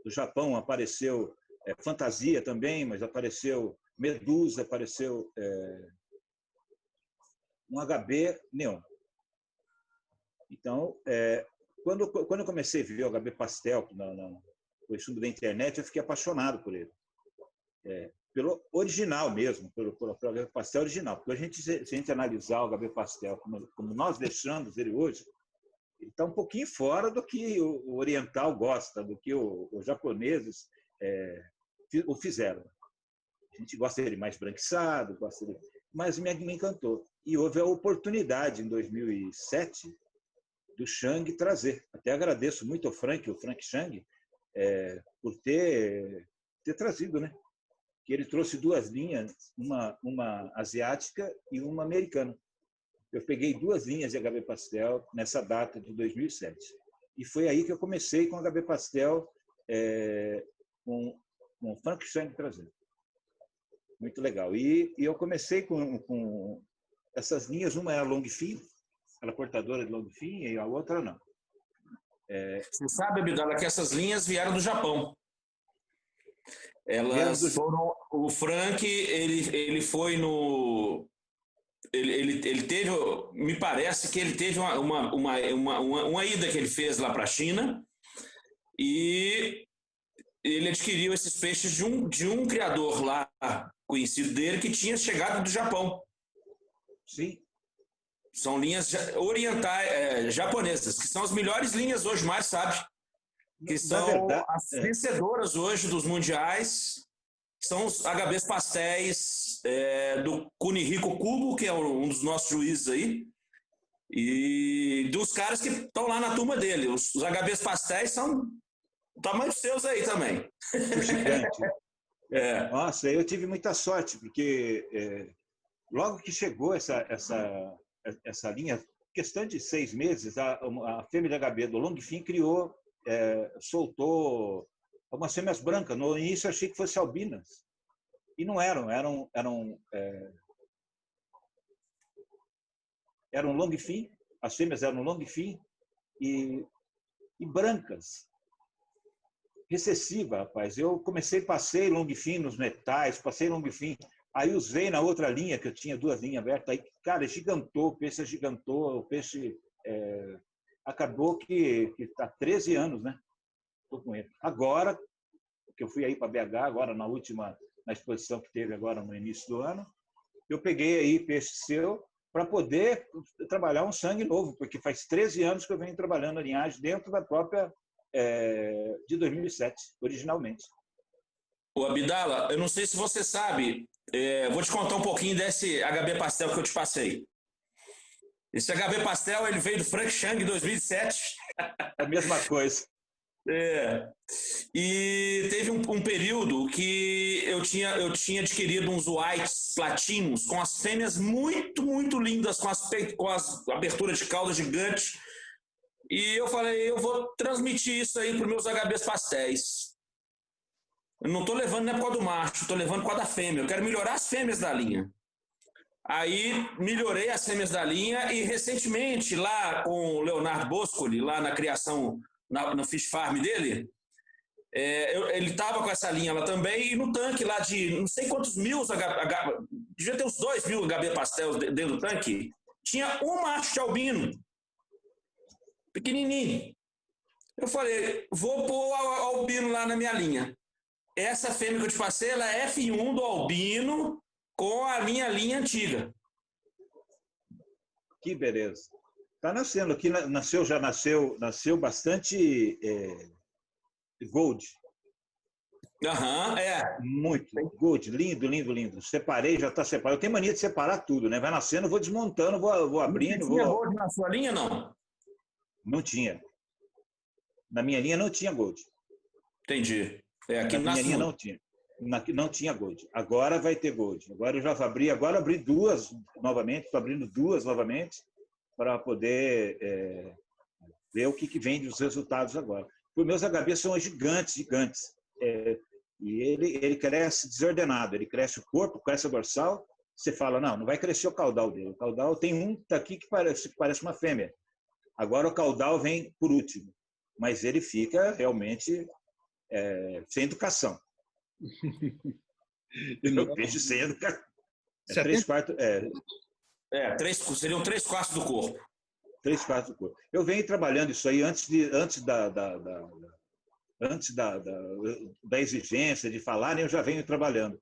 Japão apareceu fantasia também, mas apareceu medusa, apareceu um HB neon. Então, quando eu comecei a ver o HB Pastel no estudo da internet, eu fiquei apaixonado por ele. Pelo original mesmo, pelo HB Pastel original. Porque se a gente analisar o HB Pastel como nós deixamos ele hoje, ele está um pouquinho fora do que o oriental gosta, do que os japoneses o fizeram. A gente gosta dele mais branquiçado, mas me encantou. E houve a oportunidade, em 2007, do Chang trazer. Até agradeço muito ao Frank, o Frank Chang, por ter trazido, né? Que ele trouxe duas linhas, uma asiática e uma americana. Eu peguei duas linhas de HB Pastel nessa data de 2007. E foi aí que eu comecei com HB Pastel com o Frank Chang trazendo. Muito legal. E eu comecei com essas linhas, uma é a long fin, ela portadora de long fin, e a outra não. Você sabe, Abdala, que essas linhas vieram do Japão. Elas foram. O Frank, ele foi no. Ele teve. Me parece que ele teve uma ida que ele fez lá para a China e ele adquiriu esses peixes de um criador lá conhecido dele que tinha chegado do Japão. Sim. São linhas orientais, japonesas, que são as melhores linhas hoje, mais sabe? Que são verdade, as vencedoras hoje dos mundiais, são os HBs pastéis do Kunihiko Kubo, que é um dos nossos juízes aí, e dos caras que estão lá na turma dele. Os HBs pastéis são o tamanho dos seus aí também. Gigante. Nossa, eu tive muita sorte, porque logo que chegou essa linha, questão de 6 meses, a fêmea de HB do Longfin soltou umas fêmeas brancas. No início eu achei que fossem albinas. E não eram longfin, as fêmeas eram longfin e brancas. Recessiva, rapaz. Eu passei longfin nos metais, passei longfin. Aí usei na outra linha, que eu tinha duas linhas abertas. Aí, cara, gigantou, o peixe agigantou, o peixe acabou que está 13 anos, né? Estou com ele. Agora, que eu fui aí para BH, agora na exposição que teve agora no início do ano, eu peguei aí peixe seu para poder trabalhar um sangue novo, porque faz 13 anos que eu venho trabalhando a linhagem dentro da própria de 2007, originalmente. Ô Abdala, eu não sei se você sabe, vou te contar um pouquinho desse HB Pastel que eu te passei. Esse HB Pastel ele veio do Frank Chang em 2007. A mesma coisa. E teve um período que eu tinha adquirido uns whites platinos com as fêmeas muito, muito lindas, com as aberturas de cauda gigante. E eu falei, eu vou transmitir isso aí para os meus HBs pastéis. Eu não estou levando não é por causa do macho, estou levando por causa da fêmea. Eu quero melhorar as fêmeas da linha. Aí melhorei as fêmeas da linha e recentemente, lá com o Leonardo Boscoli, lá na criação, no Fish Farm dele, ele estava com essa linha lá também, e no tanque lá de não sei quantos mil, devia ter uns 2.000 HB pastel dentro do tanque, tinha um macho de albino, pequenininho. Eu falei, vou pôr albino lá na minha linha. Essa fêmea que eu te passei, ela é F1 do albino com a minha linha antiga. Que beleza. Está nascendo aqui, já nasceu bastante gold. Aham, Muito. Gold, lindo, lindo, lindo. Separei, já está separado. Eu tenho mania de separar tudo, né? Vai nascendo, eu vou desmontando, vou abrindo. Não tinha gold na sua linha, não? Não tinha. Na minha linha não tinha gold. Entendi. Aqui na minha linha não tinha. Não tinha gold. Agora vai ter gold. Agora eu já abri duas novamente, estou abrindo duas novamente para poder ver o que vem dos resultados agora. Os meus HB são gigantes, gigantes. E ele cresce desordenado. Ele cresce o corpo, cresce a dorsal. Você fala, não vai crescer o caudal dele. O caudal tem um aqui que parece uma fêmea. Agora o caudal vem por último. Mas ele fica realmente sem educação. Eu vejo sem educação. 3/4. Seriam 3/4 do corpo. 3/4 do corpo. Eu venho trabalhando isso aí antes da exigência de falar, eu já venho trabalhando.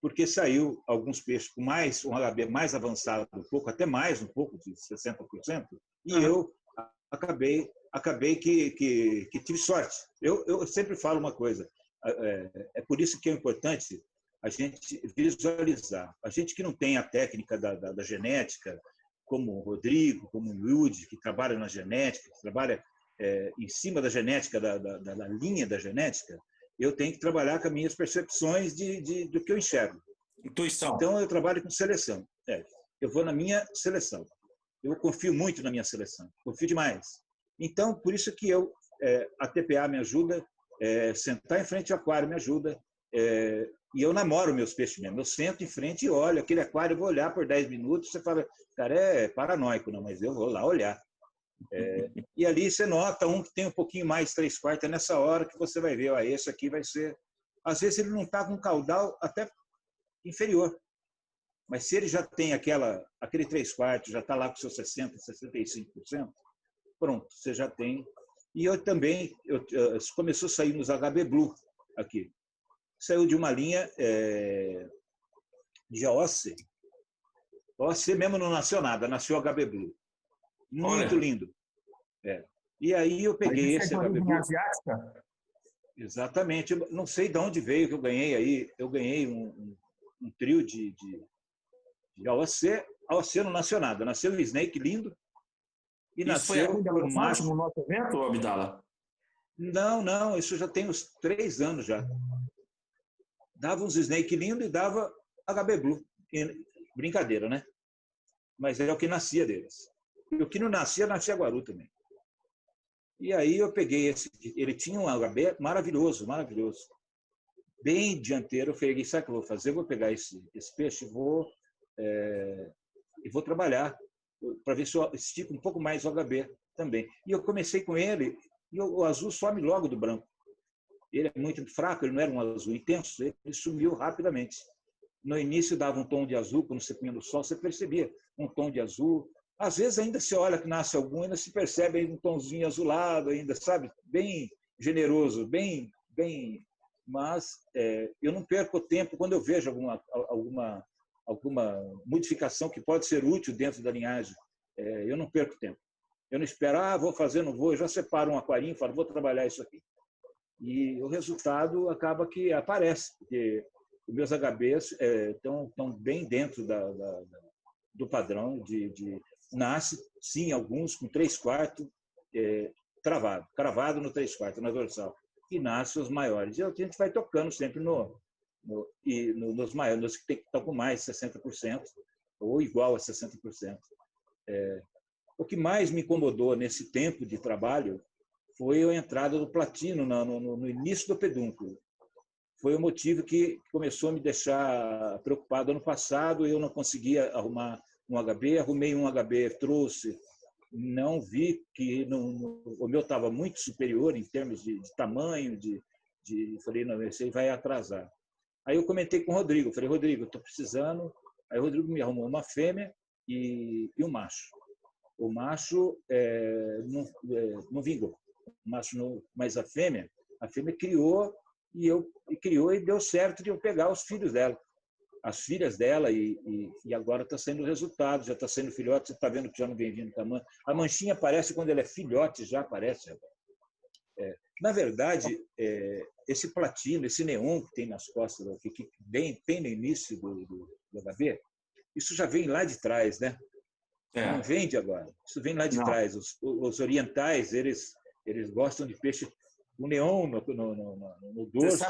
Porque saiu alguns peixes com um HB mais avançado, até mais um pouco de 60%, e eu acabei que tive sorte. Eu sempre falo uma coisa, é por isso que é importante a gente visualizar. A gente que não tem a técnica da genética, como o Rodrigo, como o Yudi, que trabalha na genética, que trabalha em cima da genética, da linha da genética, eu tenho que trabalhar com as minhas percepções do que eu enxergo. Intuição. Então, eu trabalho com seleção. Eu vou na minha seleção. Eu confio muito na minha seleção. Confio demais. Então, por isso que a TPA me ajuda, sentar em frente ao aquário me ajuda, e eu namoro meus peixes mesmo. Eu sento em frente e olho aquele aquário, eu vou olhar por 10 minutos, você fala, cara, é paranoico, não, mas eu vou lá olhar. E ali você nota um que tem um pouquinho mais 3/4, é nessa hora que você vai ver, esse aqui vai ser... Às vezes ele não está com caudal até inferior, mas se ele já tem aquele 3/4, já está lá com seus 60%, 65%, pronto, você já tem. E eu também, começou a sair nos HB Blue aqui. Saiu de uma linha de OC. OC mesmo não nasceu nada, nasceu HB Blue. Muito lindo. E aí eu peguei esse HB Blue. Asiática? Exatamente. Eu não sei de onde veio que eu ganhei aí. Eu ganhei um trio de AOC. AOC não nasceu nada. Nasceu um Snake lindo. E isso nasceu foi por macho. No nosso evento, Abdala? Não. Isso já tem uns 3 anos já. Dava uns Snake lindo e dava HB Blue. Brincadeira, né? Mas é o que nascia deles. E o que não nascia Guaru também. E aí eu peguei ele tinha um HB maravilhoso, maravilhoso. Bem dianteiro, eu falei, sabe o que eu vou fazer? Eu vou pegar esse peixe e vou trabalhar para ver se eu estico um pouco mais o HB também. E eu comecei com ele, e o azul some logo do branco. Ele é muito fraco, ele não era um azul intenso, ele sumiu rapidamente. No início dava um tom de azul, quando você punha no sol, você percebia um tom de azul. Às vezes ainda se olha que nasce algum, ainda se percebe um tomzinho azulado, ainda, sabe? Bem generoso, bem... Mas eu não perco tempo quando eu vejo alguma modificação que pode ser útil dentro da linhagem. Eu não perco tempo. Eu não espero, vou fazer, não vou. Eu já separo um aquarinho e falo, vou trabalhar isso aqui. E o resultado acaba que aparece, porque os meus HBs estão bem dentro do padrão nasce, sim, alguns com 3/4 cravado no 3/4, na dorsal. E nasce os maiores. E a gente vai tocando sempre nos maiores, nos que estão com mais de 60%, ou igual a 60%. O que mais me incomodou nesse tempo de trabalho foi a entrada do platino no início do pedúnculo. foi o motivo que começou a me deixar preocupado. Ano passado eu não conseguia arrumar um HB, arrumei um HB, trouxe, não vi que o meu estava muito superior em termos de tamanho, falei, não, esse aí vai atrasar. Aí eu comentei com o Rodrigo, falei, Rodrigo, eu estou precisando. Aí o Rodrigo me arrumou uma fêmea e um macho. O macho não vingou, o macho não, mas a fêmea criou e deu certo de eu pegar os filhos dela, as filhas dela, e agora está sendo o resultado, já está sendo filhote, você está vendo que já não vem vindo tamanho. A manchinha aparece quando ela é filhote, já aparece. Na verdade, esse platino, esse neon que tem nas costas, que tem no início do HB, isso já vem lá de trás, né? Não vem de agora, isso vem lá de trás. Os orientais, eles gostam de peixe com neon no dorso.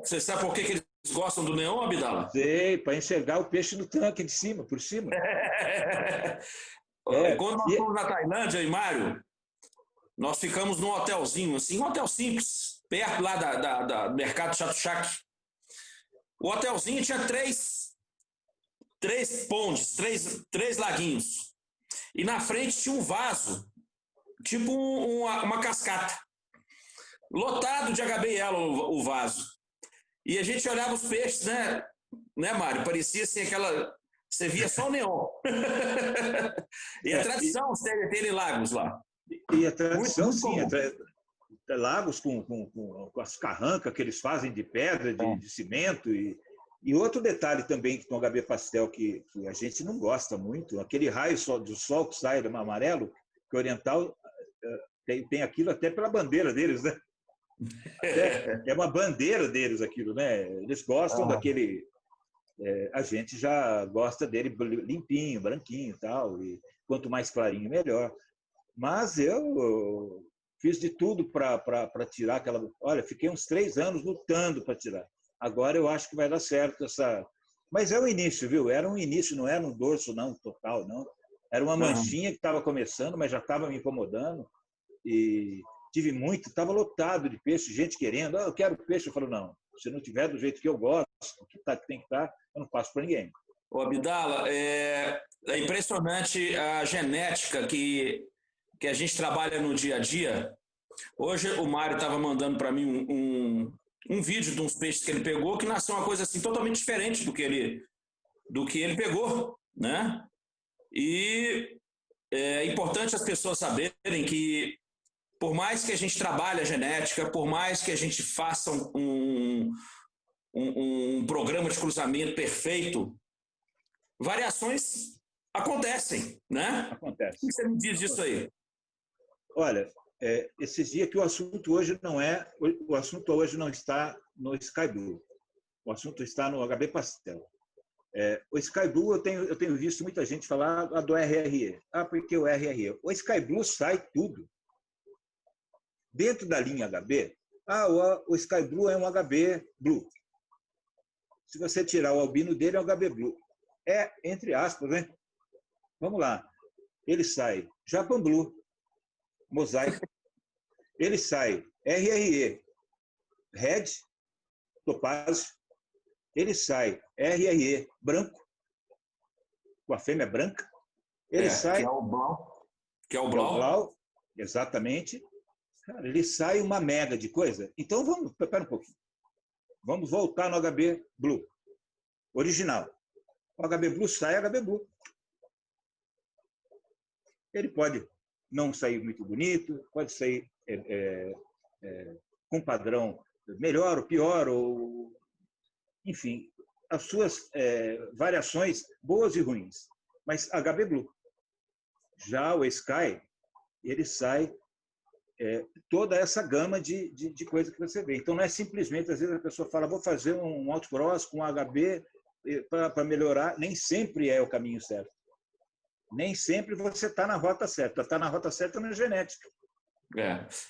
Você sabe por que eles gostam do neon, Abdala? Sei, para enxergar o peixe no tanque de cima, por cima. Quando nós fomos na Tailândia, e Mário, nós ficamos num hotelzinho, assim, um hotel simples, perto lá da Mercado Chatuchak. O hotelzinho tinha três pontes, três laguinhos. E na frente tinha um vaso, tipo uma cascata. Lotado de HB Yellow o vaso. E a gente olhava os peixes, né, Mário? Parecia assim você via só o neon. E a tradição ter lagos lá. E a tradição, muito sim. Lagos com as carrancas que eles fazem de pedra, de cimento. E outro detalhe também que tem o HB pastel que a gente não gosta muito, aquele raio do sol que sai do amarelo, que o oriental tem aquilo até pela bandeira deles, né? É uma bandeira deles aquilo, né? Eles gostam daquele... a gente já gosta dele limpinho, branquinho e tal, e quanto mais clarinho, melhor. Mas eu fiz de tudo para tirar aquela... Olha, fiquei uns 3 anos lutando para tirar. Agora eu acho que vai dar certo essa... Mas é o início, viu? Era um início, não era um dorso não total, não. Era uma manchinha que estava começando, mas já estava me incomodando. E tive muito, estava lotado de peixe, gente querendo, eu quero peixe. Eu falo, não, se não tiver do jeito que eu gosto, que tem que estar, eu não passo para ninguém. Ô, Abdala, é impressionante a genética que a gente trabalha no dia a dia. Hoje o Mário estava mandando para mim um vídeo de uns peixes que ele pegou, que nasceu uma coisa assim totalmente diferente do que ele pegou, né? E é importante as pessoas saberem que, por mais que a gente trabalhe a genética, por mais que a gente faça um programa de cruzamento perfeito, variações acontecem, né? Acontece. O que você me diz disso aí? Olha, esses dias que o assunto hoje não está no Sky Blue. O assunto está no HB Pastel. O Sky Blue, eu tenho visto muita gente falar do RRE. Porque o RRE. O Sky Blue sai tudo. Dentro da linha HB, o Sky Blue é um HB Blue. Se você tirar o albino dele, é um HB Blue. Entre aspas, né? Vamos lá. Ele sai Japan Blue, mosaico. Ele sai RRE, Red, topázio. Ele sai RRE, branco, com a fêmea branca. Ele sai... Que é o Blau. Que é o Blau, exatamente. Cara, ele sai uma mega de coisa. Então, espera um pouquinho. Vamos voltar no HB Blue, original. O HB Blue sai HB Blue. Ele pode não sair muito bonito, pode sair com padrão melhor ou pior, ou enfim, as suas variações boas e ruins. Mas HB Blue. Já o Sky, ele sai toda essa gama de coisa que você vê. Então, não é simplesmente, às vezes a pessoa fala, vou fazer um autocross com HB para melhorar. Nem sempre é o caminho certo. Nem sempre você está na rota certa. Está na rota certa na genética.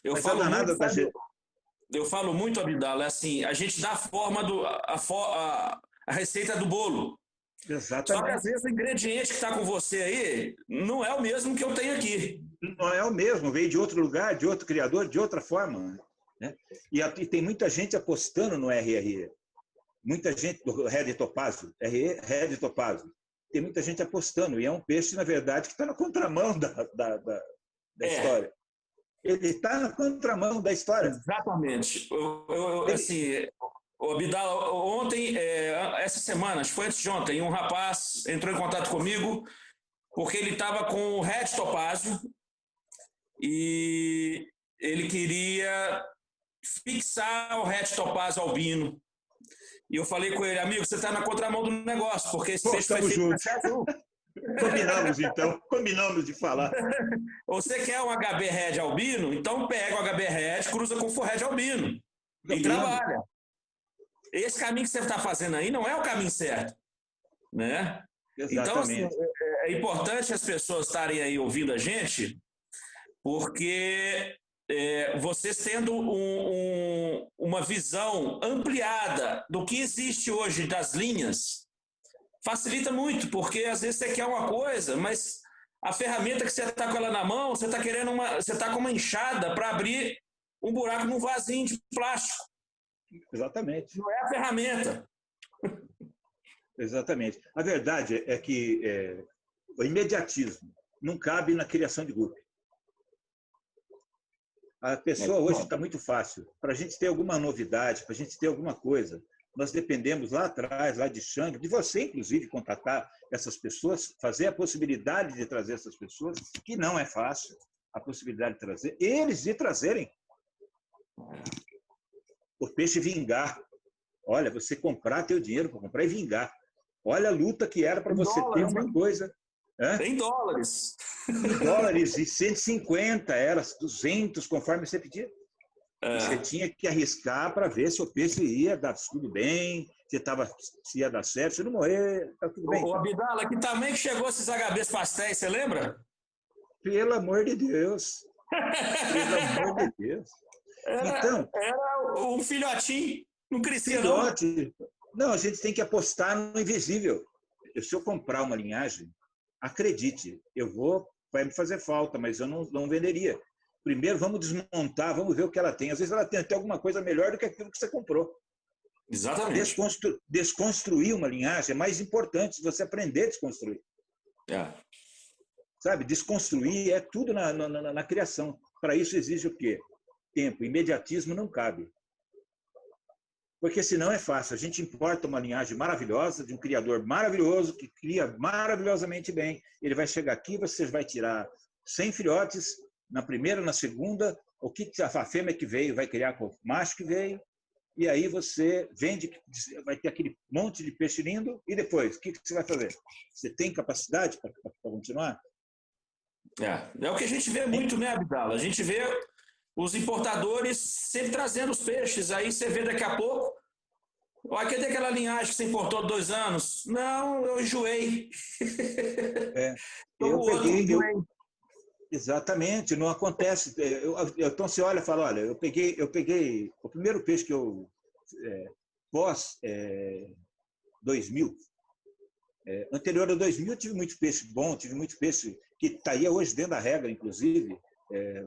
Eu falo muito, Abdala, assim, a gente dá a forma, a receita do bolo. Exatamente. Só que às vezes o ingrediente que está com você aí não é o mesmo que eu tenho aqui. Não é o mesmo, veio de outro lugar, de outro criador, de outra forma. né? E tem muita gente apostando no RRE. Muita gente, do Red Topázio, Red Topázio. Tem muita gente apostando. E é um peixe, na verdade, que está na contramão da história. Ele está na contramão da história. Exatamente. Assim, o Abdala, ontem, essa semana, acho que foi antes de ontem, um rapaz entrou em contato comigo porque ele estava com o Red Topázio e ele queria fixar o Red Topázio albino. E eu falei com ele, amigo, você está na contramão do negócio, porque esse peixe foi feito para azul. Combinamos, então. Combinamos de falar. Você quer um HB Red albino? Então pega o HB Red, cruza com o Full Red albino e trabalha. Esse caminho que você está fazendo aí não é o caminho certo, né? Exatamente. Então, assim, é importante as pessoas estarem aí ouvindo a gente, porque vocês tendo uma visão ampliada do que existe hoje das linhas, facilita muito, porque às vezes você quer uma coisa, mas a ferramenta que você está com ela na mão, você está querendo você está com uma enxada para abrir um buraco num vasinho de plástico. Exatamente. Não é a ferramenta. Exatamente. A verdade é que o imediatismo não cabe na criação de grupo. A pessoa hoje está muito fácil. Para a gente ter alguma novidade, para a gente ter alguma coisa, nós dependemos lá atrás, lá de Xang, de você, inclusive, contatar essas pessoas, fazer a possibilidade de trazer essas pessoas, que não é fácil, a possibilidade de trazer, eles de trazerem o peixe vingar. Olha, você comprar, ter o dinheiro para comprar e vingar. Olha a luta que era para você ter uma coisa. Em dólares. Em dólares, e 150, era 200, conforme você pedia. Você tinha que arriscar para ver se o peixe ia dar tudo bem, se ia dar certo, se não morrer, está tudo bem. Ô, Abdala, que tamanho que chegou esses HBs pastéis, você lembra? Pelo amor de Deus. Pelo amor de Deus. Era um filhotinho, não crescia filhote. Não, a gente tem que apostar no invisível. Se eu comprar uma linhagem, acredite, vai me fazer falta, mas eu não venderia. Primeiro, vamos desmontar, vamos ver o que ela tem. Às vezes ela tem até alguma coisa melhor do que aquilo que você comprou. Exatamente. Desconstruir uma linhagem é mais importante se você aprender a desconstruir. Sabe, desconstruir é tudo na criação. Para isso exige o quê? Tempo. Imediatismo não cabe. Porque senão é fácil. A gente importa uma linhagem maravilhosa, de um criador maravilhoso, que cria maravilhosamente bem. Ele vai chegar aqui, você vai tirar 100 filhotes, na primeira, na segunda, a fêmea que veio vai criar com o macho que veio, e aí você vende, vai ter aquele monte de peixe lindo, e depois, o que você vai fazer? Você tem capacidade para continuar? É o que a gente vê muito, né, Abdala? A gente vê os importadores sempre trazendo os peixes, aí você vê daqui a pouco, cadê aquela linhagem que você importou 2 anos? Não, eu enjoei. Exatamente, não acontece. Então você olha e fala, olha, eu peguei o primeiro peixe que eu pós 2000, anterior a 2000 eu tive muito peixe bom, tive muito peixe que está aí hoje dentro da regra, inclusive,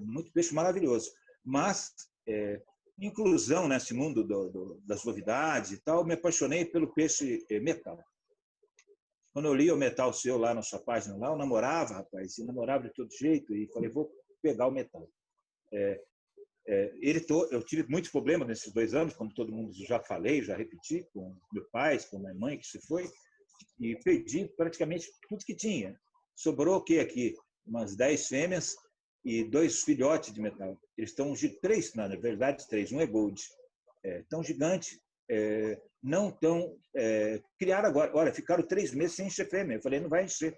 muito peixe maravilhoso. Mas inclusão nesse mundo das novidades e tal, me apaixonei pelo peixe metal. Quando eu li o metal seu lá na sua página, lá, eu namorava, rapaz, e namorava de todo jeito, e falei, vou pegar o metal. Eu tive muitos problemas nesses 2 anos, como todo mundo já falei, já repeti, com meus pais, com minha mãe que se foi, e perdi praticamente tudo que tinha. Sobrou o que aqui? Umas 10 fêmeas e 2 filhotes de metal. Eles estão 3, na verdade 3, um é gold. Tão gigante, não tão... criaram agora. Olha, ficaram 3 meses sem encher fêmea. Eu falei, não vai encher.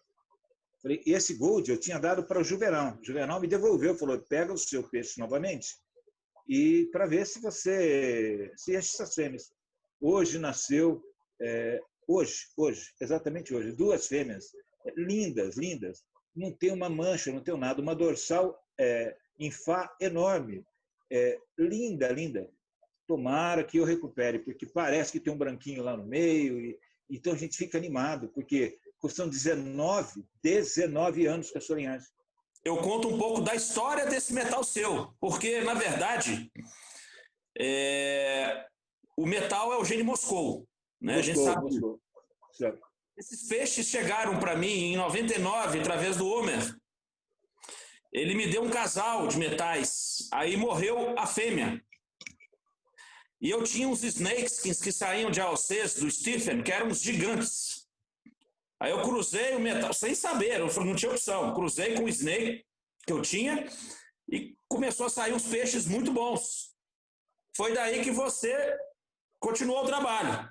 Falei, esse gold eu tinha dado para o Juvenal. O Juvenal me devolveu, falou, pega o seu peixe novamente e para ver se você se enche essas fêmeas. Hoje nasceu, exatamente hoje, 2 fêmeas, lindas, lindas. Não tem uma mancha, não tem nada. Uma dorsal em Fá enorme. Linda, linda. Tomara que eu recupere, porque parece que tem um branquinho lá no meio. Então a gente fica animado, porque são 19 anos com a sua linhagem. Eu conto um pouco da história desse metal seu, porque, na verdade, O metal é o gene Moscou, né? A gente sabe. Certo. Esses peixes chegaram para mim em 99, através do Homer. Ele me deu um casal de metais, aí morreu a fêmea. E eu tinha uns snakes que saíam de AOCs do Stephen, que eram uns gigantes. Aí eu cruzei o metal, sem saber, eu não tinha opção. Cruzei com o snake que eu tinha e começou a sair uns peixes muito bons. Foi daí que você continuou o trabalho.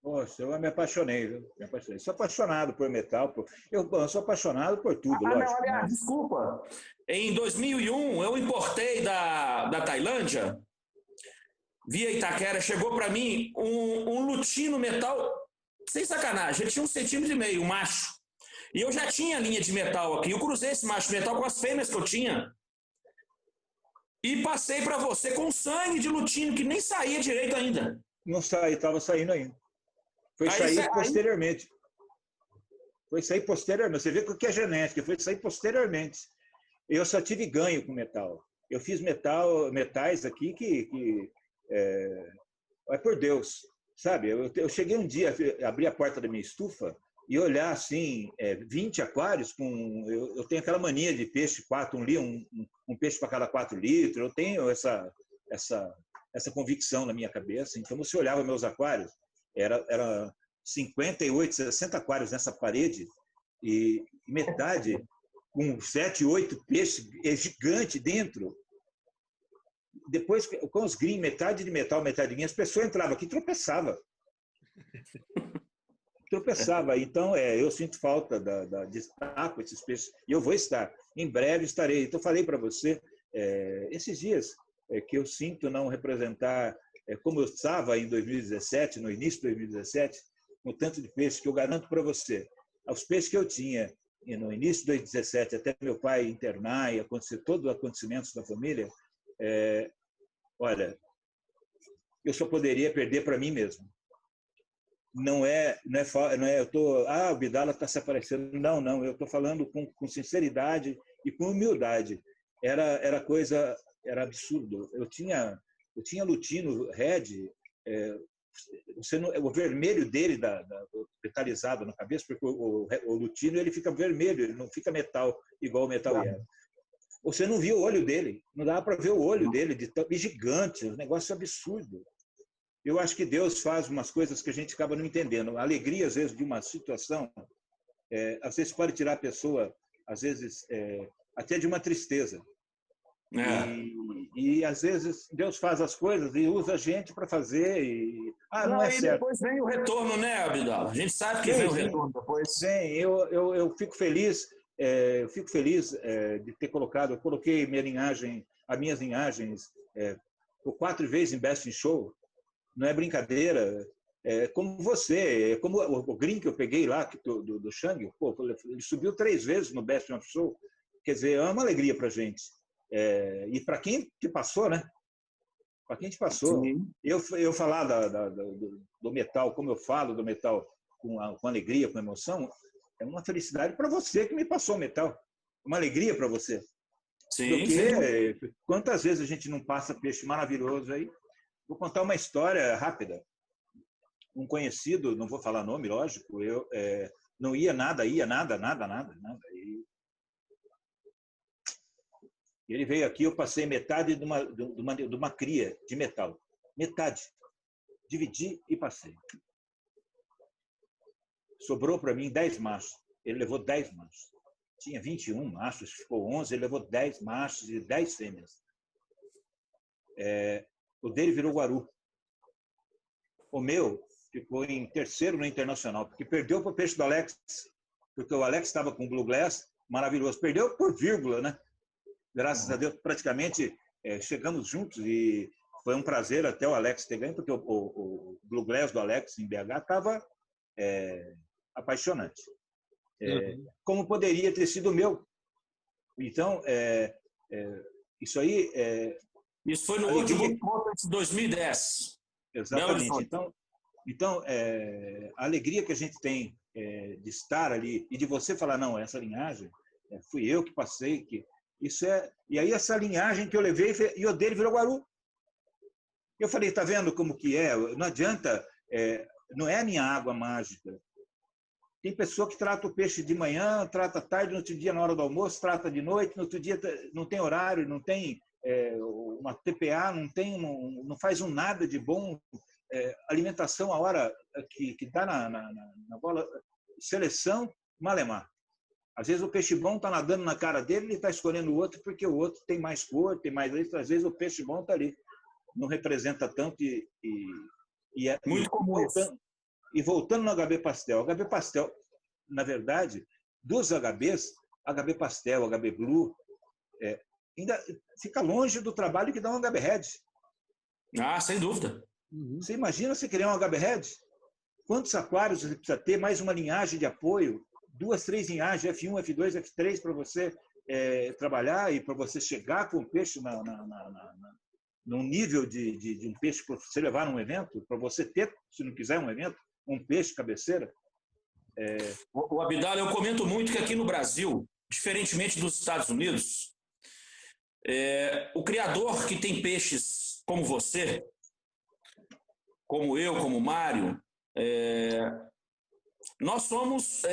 Poxa, eu me apaixonei, viu? Me apaixonei. Sou apaixonado por metal. Eu sou apaixonado por tudo, lógico. Não, aliás, desculpa. Em 2001, eu importei da Tailândia, via Itaquera, chegou para mim um lutino metal, sem sacanagem, ele tinha 1,5 cm, um macho. E eu já tinha linha de metal aqui. Eu cruzei esse macho metal com as fêmeas que eu tinha. E passei para você com sangue de lutino, que nem saía direito ainda. Não saía, estava saindo ainda. Foi sair posteriormente. Foi sair posteriormente. Você vê o que é genética, foi sair posteriormente. Eu só tive ganho com metal. Eu fiz metais aqui que é por Deus, sabe? Eu cheguei um dia, abri a porta da minha estufa e olhar assim, 20 aquários eu tenho aquela mania de peixe 4, um peixe para cada 4 litros. Eu tenho essa convicção na minha cabeça. Então, você olhava meus aquários, era 58, 60 aquários nessa parede e metade com 7, 8 peixes gigante dentro. Depois, com os green, metade de metal, metade de green, as pessoas entravam aqui e tropeçavam. Então, eu sinto falta de estar com esses peixes. E eu vou estar. Em breve estarei. Então, falei para você, esses dias que eu sinto não representar como eu estava em 2017, no início de 2017, com o tanto de peixe que eu garanto para você. Os peixes que eu tinha no início de 2017, até meu pai internar e acontecer todos os acontecimentos da família, olha, eu só poderia perder para mim mesmo. Não é eu tô, o Bidala está se aparecendo. Não, eu estou falando com sinceridade e com humildade. Era absurdo. Eu tinha lutino red, o vermelho dele metalizado na cabeça, porque o lutino ele fica vermelho, ele não fica metal igual o metal era. Você não via o olho dele, não dava para ver o olho dele, de gigante, um negócio absurdo. Eu acho que Deus faz umas coisas que a gente acaba não entendendo. A alegria, às vezes, de uma situação, às vezes pode tirar a pessoa, às vezes, até de uma tristeza. E às vezes, Deus faz as coisas e usa a gente para fazer. Não é certo. Depois vem o retorno, né, Abidal? A gente sabe que vem o retorno depois. Sim, eu fico feliz. Eu fico feliz de ter colocado. Eu coloquei as minhas linhagens por 4 vezes em Best in Show. Não é brincadeira. Como você, como o green que eu peguei lá do Shang, ele subiu 3 vezes no Best of Show. Quer dizer, é uma alegria para a gente. E para quem te passou, né? Para quem te passou. Sim. Eu falar do metal, como eu falo do metal com alegria, com emoção, é uma felicidade para você que me passou o metal. Uma alegria para você. Sim, porque quantas vezes a gente não passa peixe maravilhoso aí? Vou contar uma história rápida. Um conhecido, não vou falar nome, lógico, não ia nada. E ele veio aqui, eu passei metade de uma cria de metal. Metade. Dividi e passei. Sobrou para mim 10 machos. Ele levou 10 machos. Tinha 21 machos, ficou 11, ele levou 10 machos e 10 fêmeas. O dele virou guaru. O meu ficou em terceiro no internacional, porque perdeu para o peixe do Alex, porque o Alex estava com Blue Glass, maravilhoso. Perdeu por vírgula, né? Graças a Deus, praticamente chegamos juntos e foi um prazer até o Alex ter ganho, porque o Blue Glass do Alex em BH estava apaixonante. Como poderia ter sido o meu. Então, isso aí... Isso foi no World Book Conference 2010. Exatamente. Então, a alegria que a gente tem de estar ali e de você falar, não, essa linhagem, fui eu que passei, isso e aí essa linhagem que eu levei e o dele virou guaru. Eu falei, tá vendo como que é? Não adianta, não é a minha água mágica. Tem pessoa que trata o peixe de manhã, trata à tarde, no outro dia na hora do almoço, trata de noite, no outro dia não tem horário, não tem uma TPA, não faz um nada de bom. Alimentação, a hora que está na bola, seleção, malemar. Às vezes o peixe bom está nadando na cara dele, ele está escolhendo o outro porque o outro tem mais cor, tem mais leite. Às vezes o peixe bom está ali, não representa tanto Muito comum isso. E voltando no HB Pastel, HB Pastel, na verdade, dos HBs, HB Pastel, HB Blue, ainda fica longe do trabalho que dá um HB Red. Ah, sem dúvida. Você imagina você criar um HB Red? Quantos aquários você precisa ter? Mais uma linhagem de apoio, 2, 3 linhagens, F1, F2, F3, para você trabalhar e para você chegar com o peixe num nível de um peixe para você levar num evento, para você ter, se não quiser um evento, um peixe cabeceira. O Abdala, eu comento muito que aqui no Brasil, diferentemente dos Estados Unidos, o criador que tem peixes como você, como eu, como o Mário, nós somos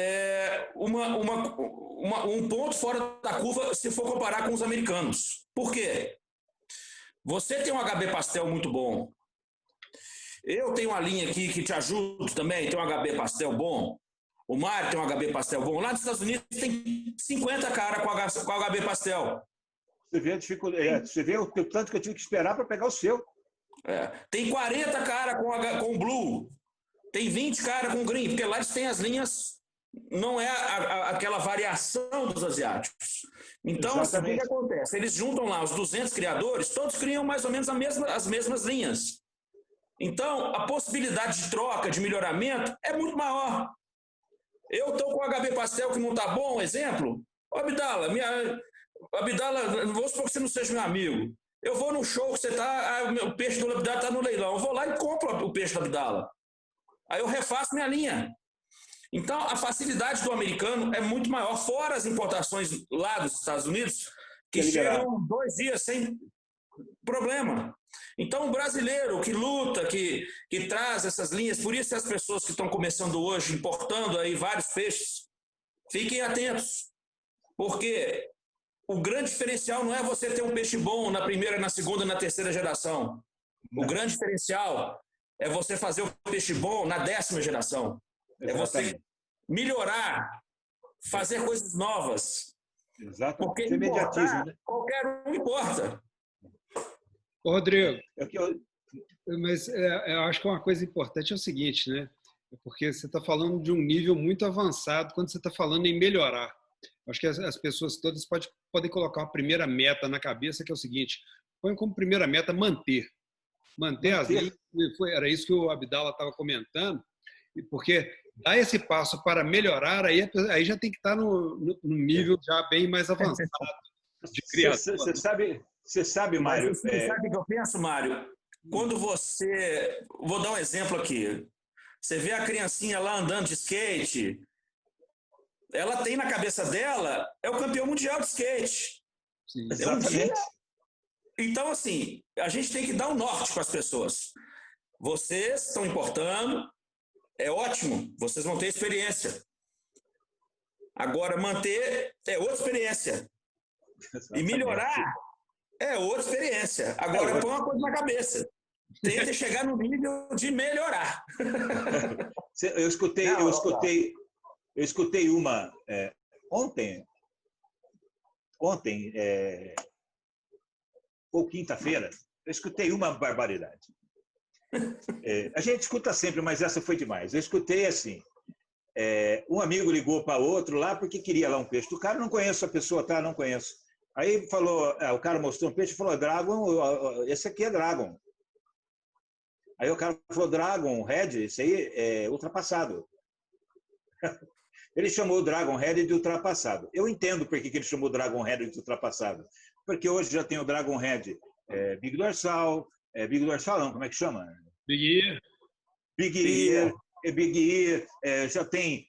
um ponto fora da curva se for comparar com os americanos. Por quê? Você tem um HB Pastel muito bom. Eu tenho uma linha aqui que te ajuda também, tem um HB Pastel bom. O Mário tem um HB Pastel bom. Lá nos Estados Unidos tem 50 caras com HB Pastel. Você vê a dificuldade, você vê o tanto que eu tive que esperar para pegar o seu. Tem 40 caras com Blue. Tem 20 caras com Green, porque lá eles têm as linhas, não é aquela variação dos asiáticos. Então, assim, o que acontece? Eles juntam lá os 200 criadores, todos criam mais ou menos as mesmas linhas. Então, a possibilidade de troca, de melhoramento, é muito maior. Eu estou com o HB Pastel que não está bom, exemplo. Abdala, vou supor que você não seja meu amigo. Eu vou no show que você está, o peixe do Abdala está no leilão. Eu vou lá e compro o peixe do Abdala. Aí eu refaço minha linha. Então, a facilidade do americano é muito maior, fora as importações lá dos Estados Unidos, que chegam 2 dias sem problema. Então, o brasileiro que luta, que traz essas linhas, por isso as pessoas que estão começando hoje, importando aí vários peixes, fiquem atentos, porque o grande diferencial não é você ter um peixe bom na primeira, na segunda, na terceira geração. O grande diferencial é você fazer o peixe bom na 10ª geração. Exatamente. É você melhorar, fazer coisas novas. Exato. Porque importar, né? Qualquer um importa. Ô, Rodrigo, mas eu acho que uma coisa importante é o seguinte, né? Porque você está falando de um nível muito avançado quando você está falando em melhorar. Acho que as pessoas todas podem colocar uma primeira meta na cabeça, que é o seguinte: põe como primeira meta manter as linhas. Era isso que o Abdala estava comentando, porque dar esse passo para melhorar, aí já tem que estar no nível já bem mais avançado de criação. Você sabe, Mário... Sabe o que eu penso, Mário? Quando você... Vou dar um exemplo aqui. Você vê a criancinha lá andando de skate, ela tem na cabeça dela, é o campeão mundial de skate. Sim, exatamente. Então, assim, a gente tem que dar um norte para as pessoas. Vocês estão importando, é ótimo, vocês vão ter experiência. Agora, manter é outra experiência. E melhorar é outra experiência. Agora, põe uma coisa na cabeça. Tenta chegar no nível de melhorar. Eu escutei uma ontem ou quinta-feira, eu escutei uma barbaridade. A gente escuta sempre, mas essa foi demais. Eu escutei assim, um amigo ligou para outro lá porque queria lá um peixe. O cara, não conheço a pessoa, tá? Não conheço. Aí falou, o cara mostrou um peixe e falou, Dragon, esse aqui é Dragon. Aí o cara falou, Dragon Red, esse aí é ultrapassado. Ele chamou o Dragon Red de ultrapassado. Eu entendo por que ele chamou o Dragon Red de ultrapassado. Porque hoje já tem o Dragon Red Big Dorsal, Big Dorsal não, como é que chama? Big Ear. Big Ear, já tem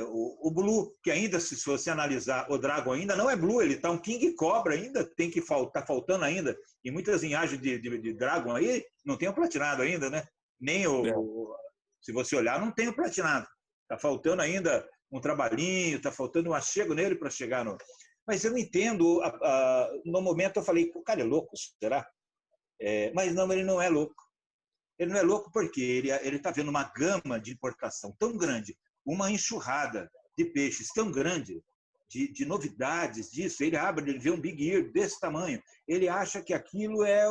o Blue, que ainda, se você analisar, o Dragon ainda não é Blue, ele está um King Cobra ainda, tá faltando ainda. Em muitas linhagens de Dragon aí, não tem o platinado ainda, né? Nem se você olhar, não tem o platinado. Está faltando ainda um trabalhinho, está faltando um achego nele para chegar no... Mas eu não entendo, no momento eu falei, o cara é louco, será? Mas não, ele não é louco. Ele não é louco porque ele está vendo uma gama de importação tão grande, uma enxurrada de peixes tão grande, de novidades disso. Ele abre, ele vê um Big Ear desse tamanho, ele acha que aquilo é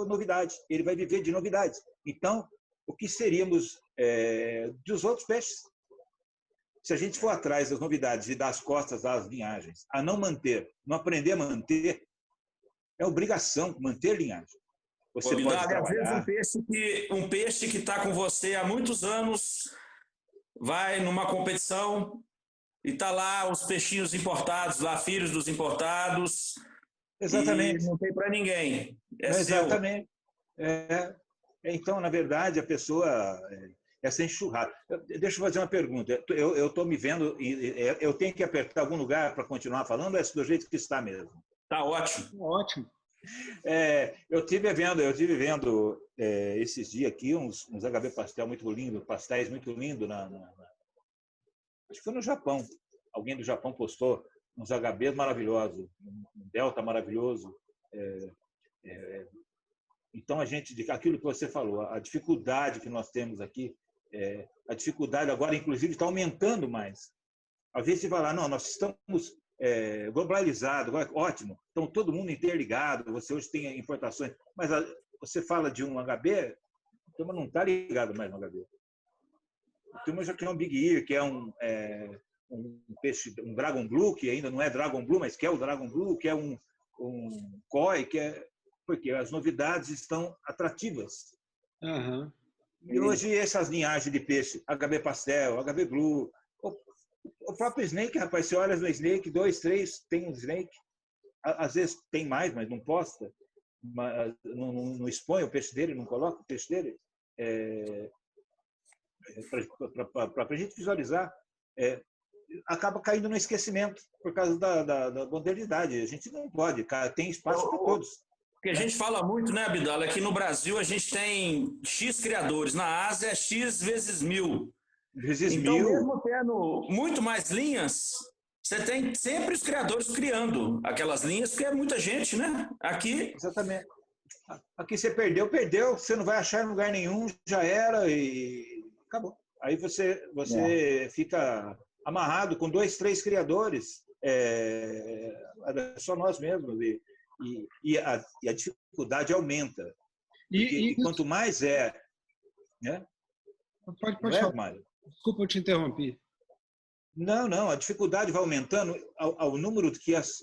novidade, ele vai viver de novidades. Então, o que seríamos dos outros peixes? Se a gente for atrás das novidades e dar as costas às linhagens, a não manter, não aprender a manter, é obrigação manter linhagem. Você pode trabalhar. Às vezes um peixe que está com você há muitos anos vai numa competição e está lá os peixinhos importados, lá filhos dos importados. Exatamente. E não tem para ninguém. Exatamente. Então, na verdade, a pessoa... essa enxurrada. Deixa eu fazer uma pergunta. Eu estou me vendo... Eu tenho que apertar algum lugar para continuar falando ou é do jeito que está mesmo? Está ótimo. Ótimo. Eu tive vendo esses dias aqui uns HB pastel muito lindo, pastéis muito lindos. Acho que foi no Japão. Alguém do Japão postou uns HBs maravilhosos, um Delta maravilhoso. Então, aquilo que você falou, a dificuldade que nós temos aqui, a dificuldade agora, inclusive, está aumentando mais. Às vezes você vai lá, não, nós estamos globalizados, ótimo, então todo mundo interligado, você hoje tem importações, mas você fala de um HB, a turma não está ligado mais no HB. A turma já quer um Big Ear, que é um peixe, um Dragon Blue, que ainda não é Dragon Blue, mas que é o Dragon Blue, que é um Koi, porque as novidades estão atrativas. Uhum. E hoje essas linhagens de peixe, HB Pastel, HB Blue, o próprio Snake, rapaz, você olha no Snake, 2, 3, tem um Snake, às vezes tem mais, mas não posta, não expõe o peixe dele, não coloca o peixe dele, para a gente visualizar, acaba caindo no esquecimento por causa da modernidade. A gente não pode, tem espaço para todos. Porque a gente fala muito, né, Abdala? Aqui no Brasil a gente tem X criadores, na Ásia é X vezes 1000. Então, mesmo tendo muito mais linhas, você tem sempre os criadores criando aquelas linhas, porque é muita gente, né? Aqui... Exatamente. Aqui você perdeu, você não vai achar em lugar nenhum, já era e acabou. Aí você fica amarrado com 2, 3 criadores, só nós mesmos. E a dificuldade aumenta. E quanto mais né? Pode falar. Mário? Desculpa, eu te interrompi. Não, a dificuldade vai aumentando ao número que as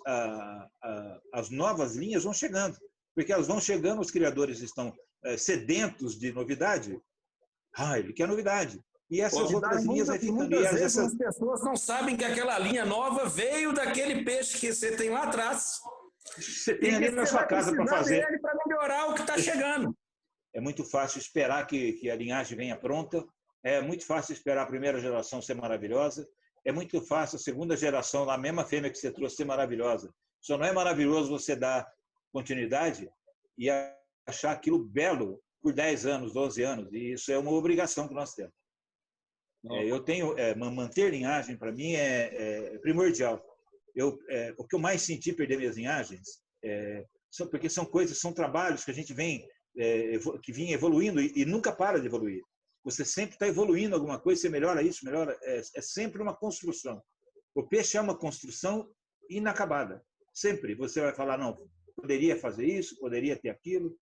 novas linhas vão chegando. Porque elas vão chegando, os criadores estão sedentos de novidade. Ele quer novidade. E essas outras linhas vai ficando... Muitas vezes as pessoas não sabem que aquela linha nova veio daquele peixe que você tem lá atrás. Você tem ali na sua casa para fazer. Para melhorar o que está chegando. É muito fácil esperar que a linhagem venha pronta. É muito fácil esperar a primeira geração ser maravilhosa. É muito fácil a segunda geração, na mesma fêmea que você trouxe, ser maravilhosa. Só não é maravilhoso você dar continuidade e achar aquilo belo por 10 anos, 12 anos. E isso é uma obrigação que nós temos. Manter linhagem, para mim, é primordial. O que eu mais senti perder minhas linhagens, porque são trabalhos que a gente que vinha evoluindo e nunca para de evoluir. Você sempre está evoluindo alguma coisa, você melhora isso, melhora. É sempre uma construção. O peixe é uma construção inacabada. Sempre você vai falar, não, poderia fazer isso, poderia ter aquilo.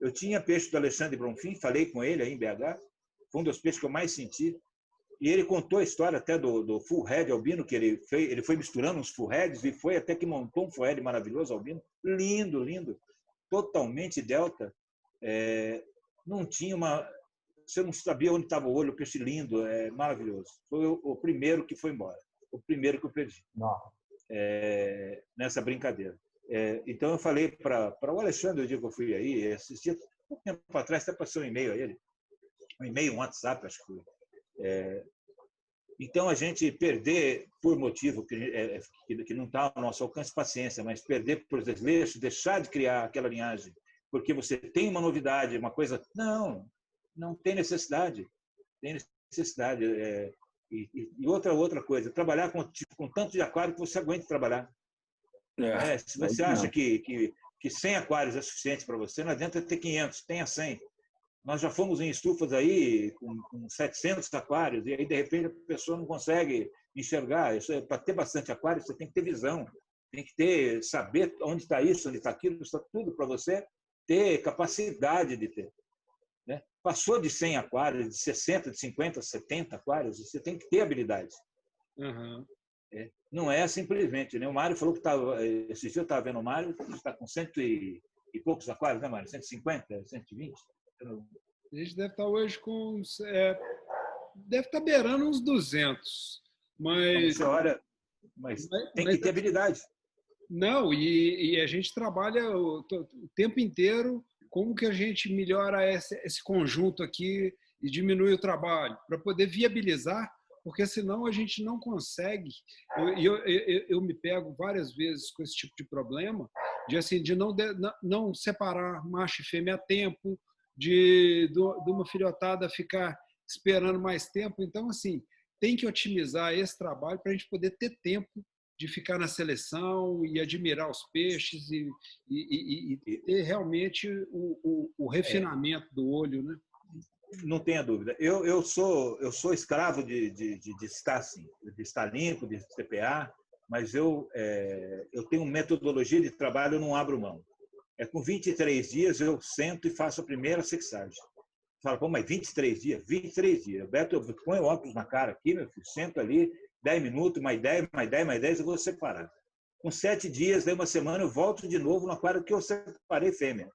Eu tinha peixe do Alexandre Bronfim, falei com ele aí em BH, foi um dos peixes que eu mais senti. E ele contou a história até do full head albino, que ele foi misturando uns full heads e foi até que montou um full head maravilhoso albino. Lindo, lindo. Totalmente delta. Não tinha você não sabia onde estava o olho, o peixe lindo, maravilhoso. Foi o primeiro que foi embora. O primeiro que eu perdi. Nessa brincadeira. Então eu falei para o Alexandre, o dia que eu fui aí, esses dias, um tempo atrás, até passou um e-mail a ele. Um e-mail, um WhatsApp, acho que foi. Então, a gente perder por motivo que não está ao nosso alcance, paciência, mas perder por desleixo, deixar de criar aquela linhagem, porque você tem uma novidade, uma coisa... Não tem necessidade. Tem necessidade. E outra coisa, trabalhar com tanto de aquário que você aguente trabalhar. Se você acha que 100 aquários é suficiente para você, não adianta ter 500, tenha 100. Nós já fomos em estufas aí com 700 aquários, e aí, de repente, a pessoa não consegue enxergar. Para ter bastante aquário, você tem que ter visão, tem que saber onde está isso, onde está aquilo, está tudo para você ter capacidade de ter. Né? Passou de 100 aquários, de 60, de 50, 70 aquários, você tem que ter habilidade. Uhum. Não é simplesmente. Né? O Mário falou que esses dias eu estava vendo o Mário, está com 100 e poucos aquários, né, Mário? 150, 120? A gente deve estar hoje com... deve estar beirando uns 200. Mas, você olha, tem que ter habilidade. Não, e a gente trabalha o tempo inteiro como que a gente melhora esse conjunto aqui e diminui o trabalho, para poder viabilizar, porque senão a gente não consegue. Eu me pego várias vezes com esse tipo de problema, de não separar macho e fêmea a tempo, de uma filhotada ficar esperando mais tempo. Então, assim, tem que otimizar esse trabalho para a gente poder ter tempo de ficar na seleção e admirar os peixes e ter realmente o refinamento do olho, né? Não tenha dúvida. Eu sou escravo de estar assim, de estar limpo, de CPA, mas eu tenho metodologia de trabalho, eu não abro mão. Com 23 dias eu sento e faço a primeira sexagem. Fala, pô, mas 23 dias? 23 dias. Beto, eu ponho óculos na cara aqui, meu filho, sento ali, 10 minutos, mais 10, mais 10, mais 10, eu vou separar. Com 7 dias, daí uma semana, eu volto de novo no aquário que eu separei fêmea,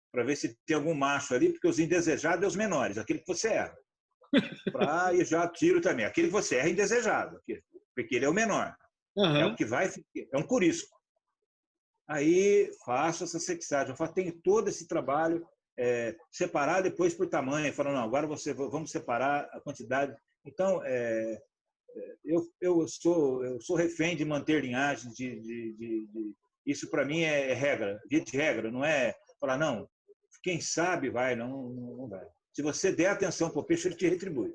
para ver se tem algum macho ali, porque os indesejados é os menores, aquele que você erra. E já tiro também. Aquele que você erra é indesejado, porque ele é o menor. Uhum. É o que vai, é um curisco. Aí faço essa sexagem, tenho todo esse trabalho, separar depois por tamanho, falando, não, agora vamos separar a quantidade. Então, eu sou refém de manter linhagem, isso para mim é regra, via de regra, não é falar, não, quem sabe vai, não vai. Se você der atenção para o peixe, ele te retribui.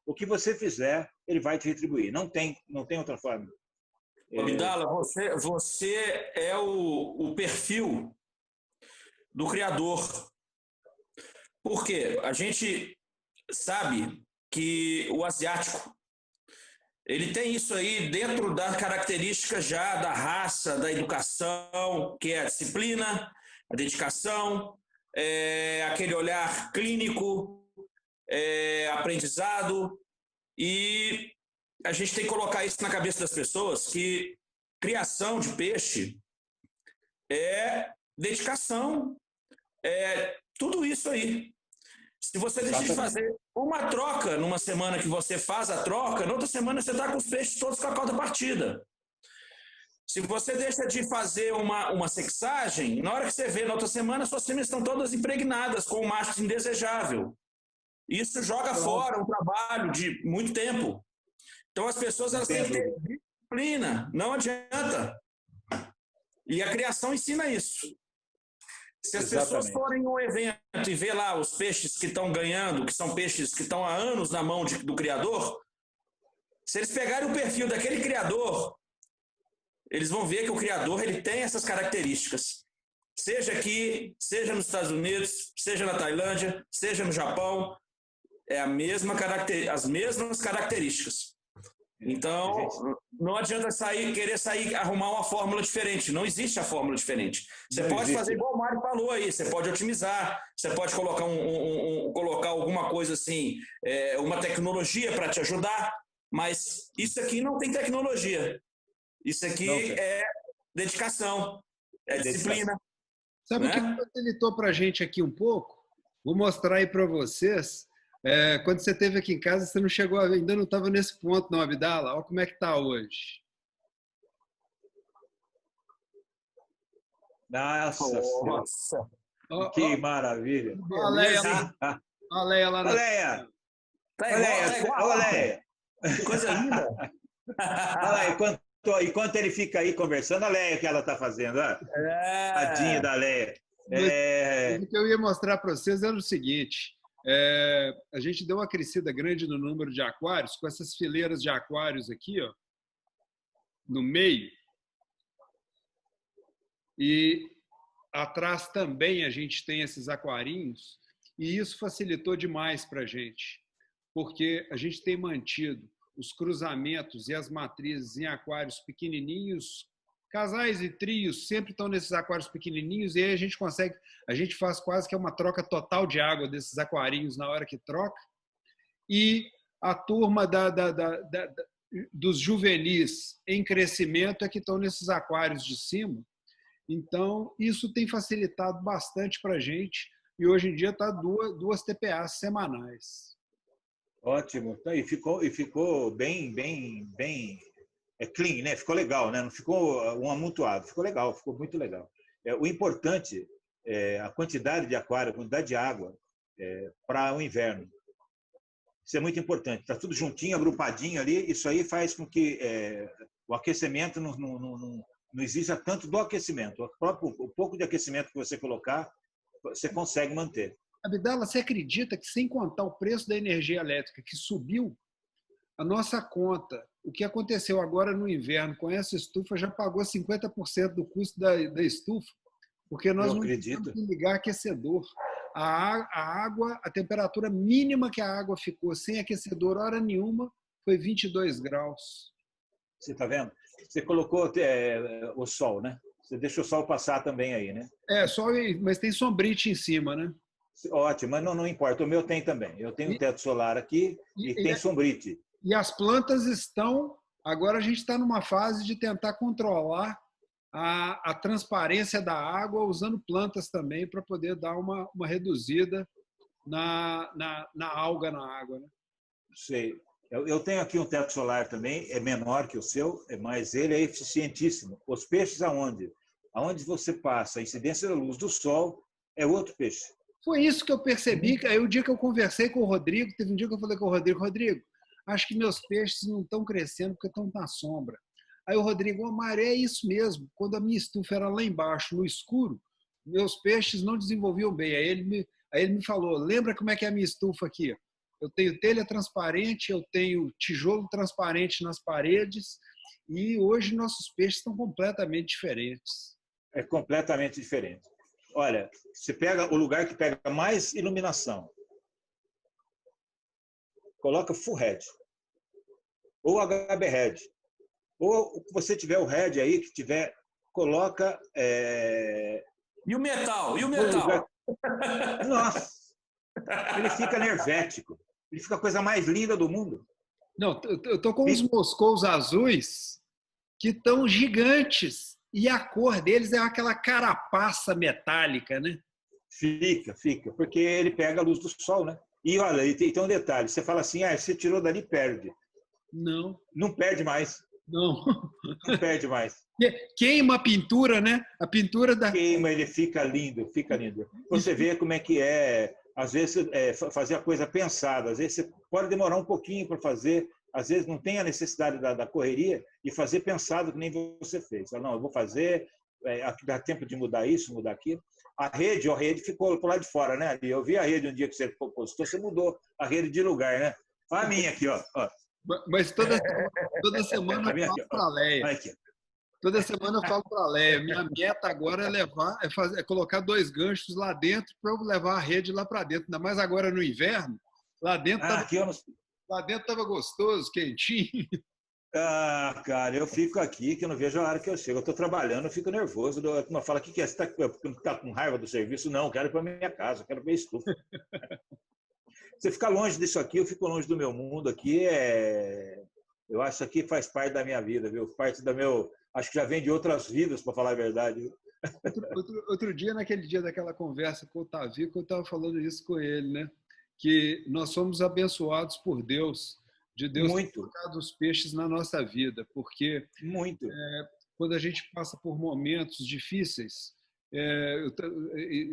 O que você fizer, ele vai te retribuir. Não tem outra forma. Abdala, você é o perfil do criador. Por quê? A gente sabe que o asiático ele tem isso aí dentro das características já da raça, da educação, que é a disciplina, a dedicação, aquele olhar clínico, aprendizado, e a gente tem que colocar isso na cabeça das pessoas, que criação de peixe é dedicação, tudo isso aí. Se você deixa de fazer uma troca numa semana que você faz a troca, na outra semana você está com os peixes todos com a cauda partida. Se você deixa de fazer uma sexagem, na hora que você vê na outra semana, suas fêmeas estão todas impregnadas com o macho indesejável. Isso joga fora um trabalho de muito tempo. Então as pessoas elas têm que ter disciplina, não adianta. E a criação ensina isso. Se as pessoas forem em um evento e ver lá os peixes que estão ganhando, que são peixes que estão há anos na mão do criador, se eles pegarem o perfil daquele criador, eles vão ver que o criador ele tem essas características. Seja aqui, seja nos Estados Unidos, seja na Tailândia, seja no Japão, as mesmas características. Então, não adianta querer arrumar uma fórmula diferente. Não existe a fórmula diferente. Você pode fazer igual o Mário falou aí, você pode otimizar, você pode colocar colocar alguma coisa assim, uma tecnologia para te ajudar, mas isso aqui não tem tecnologia. Isso aqui é dedicação, disciplina. Sabe o que facilitou para a gente aqui um pouco? Vou mostrar aí para vocês. Quando você esteve aqui em casa, você não chegou, ainda não estava nesse ponto, não, Abdala. Olha como é que está hoje. Nossa. Que maravilha. Olha a Leia lá na... Leia! Que coisa linda! Olha lá, enquanto ele fica aí conversando, a Leia que ela está fazendo. Ó. Tadinha da Leia. O que eu ia mostrar para vocês era o seguinte: a gente deu uma crescida grande no número de aquários, com essas fileiras de aquários aqui, ó, no meio. E atrás também a gente tem esses aquarinhos, e isso facilitou demais para a gente, porque a gente tem mantido os cruzamentos e as matrizes em aquários pequenininhos. Casais e trios sempre estão nesses aquários pequenininhos, e aí a gente faz quase que uma troca total de água desses aquarinhos na hora que troca. E a turma dos juvenis em crescimento é que estão nesses aquários de cima. Então, isso tem facilitado bastante para a gente, e hoje em dia está duas TPAs semanais. Ótimo. E ficou bem clean, né? Ficou legal, né? Não ficou um amontoado. Ficou legal, ficou muito legal. O importante é a quantidade de aquário, a quantidade de água para o inverno. Isso é muito importante. Está tudo juntinho, agrupadinho ali. Isso aí faz com que o aquecimento não exija tanto do aquecimento. O pouco de aquecimento que você colocar, você consegue manter. Abdala, você acredita que, sem contar o preço da energia elétrica que subiu, a nossa conta, o que aconteceu agora no inverno com essa estufa, já pagou 50% do custo da estufa, porque nós não tivemos que ligar aquecedor. A água, a temperatura mínima que a água ficou sem aquecedor hora nenhuma foi 22 graus. Você está vendo? Você colocou o sol, né? Você deixa o sol passar também aí, né? Sol, mas tem sombrite em cima, né? Ótimo, mas não importa. O meu tem também. Eu tenho um teto solar aqui e tem sombrite. E as plantas estão... Agora a gente está numa fase de tentar controlar a transparência da água usando plantas também para poder dar uma reduzida na alga na água, né? Sei. Eu tenho aqui um teto solar também, é menor que o seu, mas ele é eficientíssimo. Os peixes aonde? Aonde você passa a incidência da luz do sol é outro peixe. Foi isso que eu percebi. Aí o dia que eu conversei com o Rodrigo, teve um dia que eu falei com o Rodrigo, acho que meus peixes não estão crescendo porque estão na sombra. Aí o Rodrigo, Mário, é isso mesmo. Quando a minha estufa era lá embaixo, no escuro, meus peixes não desenvolviam bem. Aí ele me falou, lembra como é que é a minha estufa aqui? Eu tenho telha transparente, eu tenho tijolo transparente nas paredes, e hoje nossos peixes estão completamente diferentes. É completamente diferente. Olha, você pega o lugar que pega mais iluminação, coloca full head, ou HB head, ou você tiver o head aí, que tiver, coloca... E o metal? E o metal? Lugar... Nossa! Ele fica enervético. Ele fica a coisa mais linda do mundo. Não, eu estou com uns moscous azuis que estão gigantes. E a cor deles é aquela carapaça metálica, né? Fica. Porque ele pega a luz do sol, né? E olha, e tem um detalhe. Você fala assim, você tirou dali, perde. Não. Não perde mais. Não perde mais. Queima a pintura, né? A pintura da... Queima, ele fica lindo, fica lindo. Você vê como é que é, às vezes, fazer a coisa pensada. Às vezes você pode demorar um pouquinho para fazer, às vezes não tem a necessidade da correria e fazer pensado que nem você fez. Não, eu vou fazer, dá tempo de mudar isso, mudar aquilo. A rede ficou por lá de fora, né? Eu vi a rede um dia que você postou, você mudou a rede de lugar, né? Olha a minha aqui, ó. Mas toda semana eu falo para a Leia. Toda semana eu falo para a Leia. Minha meta agora é colocar 2 ganchos lá dentro para eu levar a rede lá para dentro. Ainda mais agora no inverno. Lá dentro estava gostoso, quentinho. Cara, eu fico aqui que eu não vejo a hora que eu chego. Eu estou trabalhando, eu fico nervoso. Não fala, o que é? Você está com raiva do serviço? Não, eu quero ir para minha casa, eu quero ver estufa. Você fica longe disso aqui, eu fico longe do meu mundo aqui. Eu acho que aqui faz parte da minha vida, viu? Parte do meu... Acho que já vem de outras vidas, para falar a verdade. Viu? Outro dia, naquele dia daquela conversa com o Tavico, eu estava falando isso com ele, né? Que nós somos abençoados por Deus, de Deus ter colocado os peixes na nossa vida, porque quando a gente passa por momentos difíceis,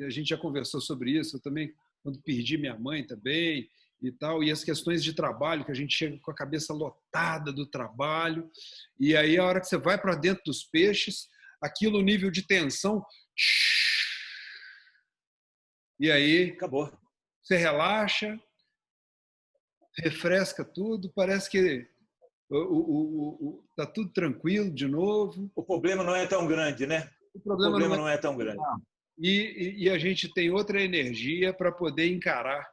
a gente já conversou sobre isso, eu também, quando perdi minha mãe também, e tal, e as questões de trabalho, que a gente chega com a cabeça lotada do trabalho, e aí a hora que você vai para dentro dos peixes, aquilo, o nível de tensão, e aí Acabou. você relaxa, refresca tudo, parece que tá tudo tranquilo de novo. O problema não é tão grande, né? O O problema problema não não é tão grande. e a gente tem outra energia para poder encarar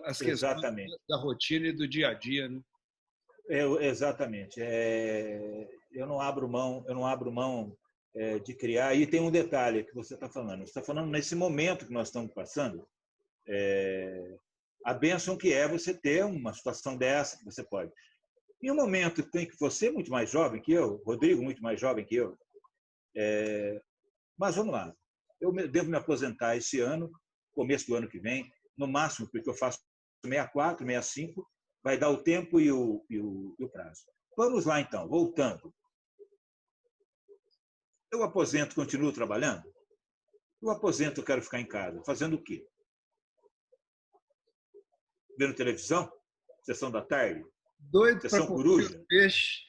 as questões Exatamente. da rotina e do dia a dia, né? Exatamente. Eu não abro mão de criar. E tem um detalhe que você está falando. Você está falando nesse momento que nós estamos passando, a bênção que é você ter uma situação dessa que você pode. Em um momento em que você é muito mais jovem que eu, Rodrigo muito mais jovem que eu, mas vamos lá. Eu devo me aposentar esse ano, começo do ano que vem, no máximo, porque eu faço 64, 65, vai dar o tempo e o prazo. Vamos lá, então, voltando. Eu aposento, continuo trabalhando? Eu aposento, eu quero ficar em casa. Fazendo o quê? Vendo televisão? Sessão da tarde? Doido Sessão para coruja? peixe,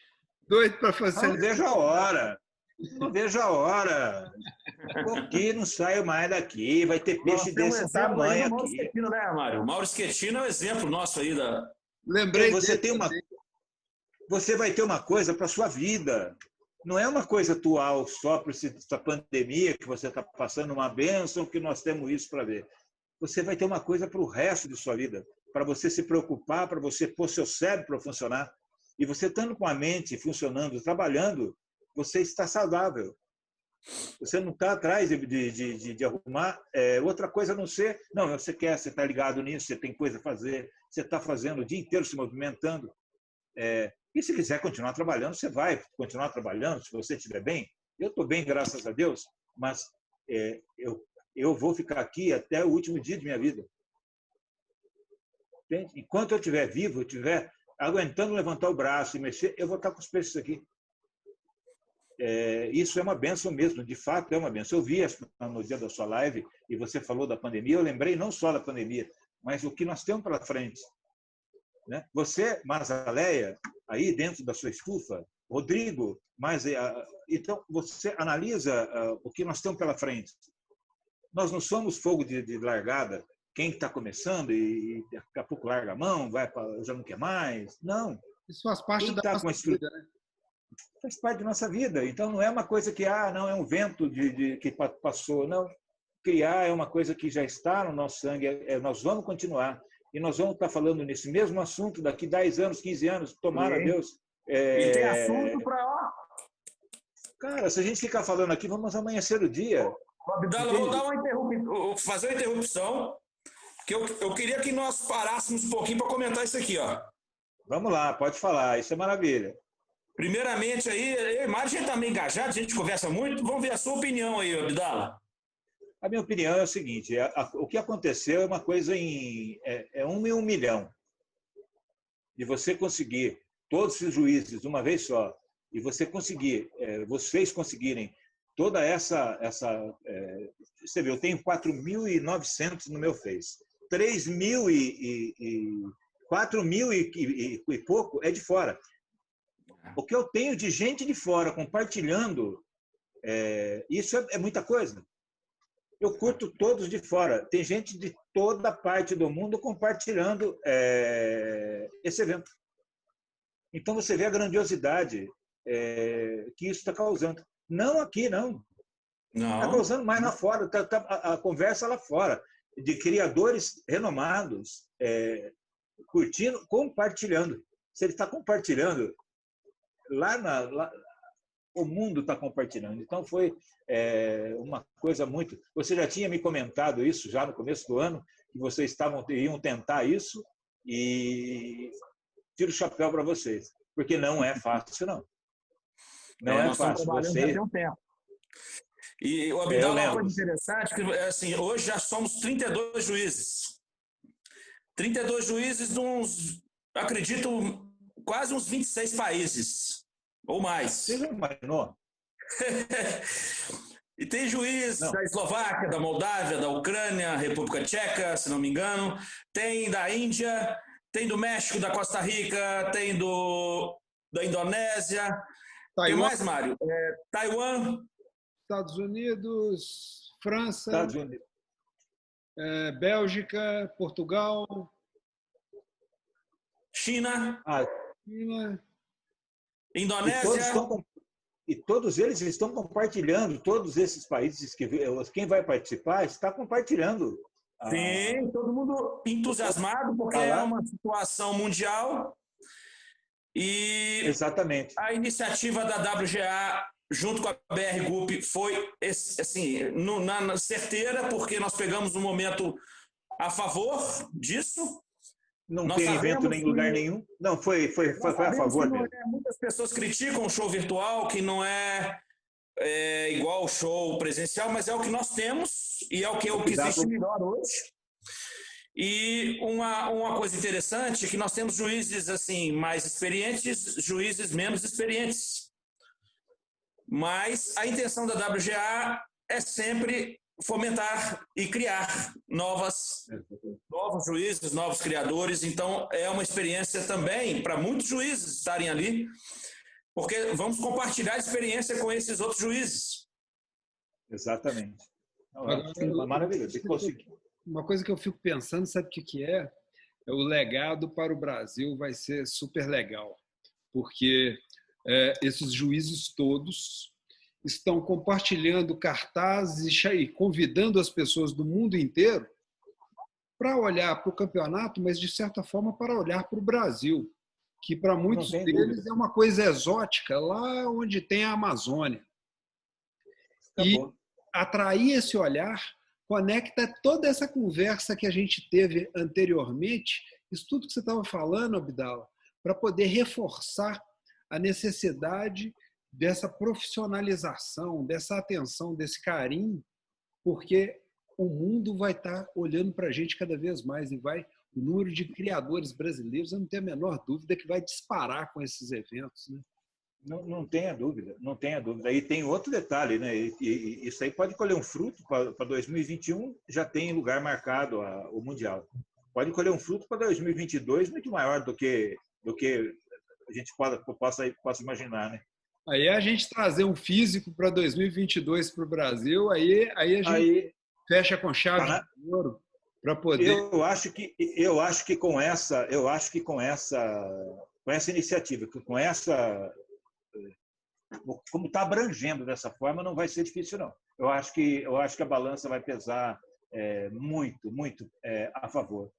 doido para fazer. Não vejo a hora. Não vejo a hora. Porque não saio mais daqui. Vai ter peixe desse tamanho aqui. Schettino, né, Mário? O Mauro Schettino é o exemplo nosso aí da. Lembrei você dele você vai ter uma coisa para a sua vida. Não é uma coisa atual só para essa pandemia que você está passando, uma bênção que nós temos isso para ver. Você vai ter uma coisa para o resto de sua vida, para você se preocupar, para você pôr seu cérebro para funcionar. E você estando com a mente funcionando, trabalhando, você está saudável. Você não está atrás de arrumar outra coisa a não ser... Não, você quer, você está ligado nisso, você tem coisa a fazer, você está fazendo o dia inteiro se movimentando. E se quiser continuar trabalhando, você vai continuar trabalhando, se você estiver bem. Eu estou bem, graças a Deus, mas eu vou ficar aqui até o último dia de minha vida. Entende? Enquanto eu estiver vivo, eu estiver aguentando levantar o braço e mexer, eu vou estar com os peixes aqui. Isso é uma bênção mesmo, de fato é uma bênção. Eu vi no dia da sua live, e você falou da pandemia, eu lembrei não só da pandemia, mas o que nós temos pela frente. Né? Você, Mazaleia, aí dentro da sua estufa, Rodrigo, então você analisa o que nós temos pela frente. Nós não somos fogo de largada, quem está começando e daqui a pouco larga a mão, já não quer mais. Não. Isso faz parte da nossa vida, né? Faz parte da nossa vida. Então não é uma coisa que não é um vento que passou. Não. Criar é uma coisa que já está no nosso sangue. Nós vamos continuar. E nós vamos estar falando nesse mesmo assunto daqui 10 anos, 15 anos, tomara Deus. E tem assunto para... Cara, se a gente ficar falando aqui, vamos amanhecer o dia. Abdala, vou dar fazer uma interrupção, porque eu queria que nós parássemos um pouquinho para comentar isso aqui, ó. Vamos lá, pode falar, isso é maravilha. Primeiramente aí, eu e Mário, a gente está meio engajado, a gente conversa muito, vamos ver a sua opinião aí, Abdala. A minha opinião é o seguinte, o que aconteceu é uma coisa em 1 em 1 milhão. De você conseguir todos os juízes de uma vez só, e você conseguir, vocês conseguirem toda essa você vê, eu tenho 4.900 no meu Face. 3.000 4.000 e pouco é de fora. O que eu tenho de gente de fora compartilhando, isso é muita coisa. Eu curto todos de fora. Tem gente de toda parte do mundo compartilhando esse evento. Então você vê a grandiosidade que isso está causando. Não aqui, não. Está causando mais lá fora. A conversa lá fora, de criadores renomados, curtindo, compartilhando. Se ele está compartilhando, o mundo está compartilhando. Então foi uma coisa muito... Você já tinha me comentado isso já no começo do ano, que vocês iam tentar isso, e tiro o chapéu para vocês, porque não é fácil, não. Não é fácil. Vocês... E o Abdala, uma coisa interessante, que assim, hoje já somos 32 juízes. 32 juízes de uns, acredito, quase uns 26 países, ou mais. Você já imaginou? E tem juiz Não. da Eslováquia, da Moldávia, da Ucrânia, República Tcheca, se não me engano, tem da Índia, tem do México, da Costa Rica, tem da Indonésia. Tem mais, Mário? Taiwan. Estados Unidos, França, Estados Unidos. Bélgica, Portugal, China, China. Indonésia. E todos eles estão compartilhando, todos esses países, quem vai participar está compartilhando. Sim, todo mundo entusiasmado, porque é uma situação mundial. E exatamente. A iniciativa da WGA, junto com a BR Group, foi assim, na certeira, porque nós pegamos um momento a favor disso. Não tem evento em lugar nenhum. Não, foi a favor mesmo. Muitas pessoas criticam o show virtual, que não é igual ao show presencial, mas é o que nós temos e é o que existe melhor hoje. E uma coisa interessante é que nós temos juízes assim mais experientes, juízes menos experientes. Mas a intenção da WGA é sempre fomentar e criar novos juízes, novos criadores. Então, é uma experiência também para muitos juízes estarem ali, porque vamos compartilhar a experiência com esses outros juízes. Exatamente. Maravilhoso. Uma coisa que eu fico pensando, sabe o que é? É o legado para o Brasil vai ser super legal, porque esses juízes todos estão compartilhando cartazes e convidando as pessoas do mundo inteiro para olhar para o campeonato, mas, de certa forma, para olhar para o Brasil, que para muitos deles é uma coisa exótica, lá onde tem a Amazônia. E atrair esse olhar conecta toda essa conversa que a gente teve anteriormente, isso tudo que você estava falando, Abdala, para poder reforçar a necessidade dessa profissionalização, dessa atenção, desse carinho, porque o mundo vai estar olhando para a gente cada vez mais e o número de criadores brasileiros, eu não tenho a menor dúvida que vai disparar com esses eventos, né? Não tenha dúvida, não tenha dúvida. E tem outro detalhe, né? E isso aí pode colher um fruto para 2021, já tem lugar marcado o Mundial. Pode colher um fruto para 2022 muito maior do que a gente possa imaginar, né? Aí a gente trazer um físico para 2022 para o Brasil, aí a gente fecha com chave de ouro para poder. Eu acho que com essa iniciativa, com essa, como está abrangendo dessa forma, não vai ser difícil, não. Eu acho que a balança vai pesar muito a favor.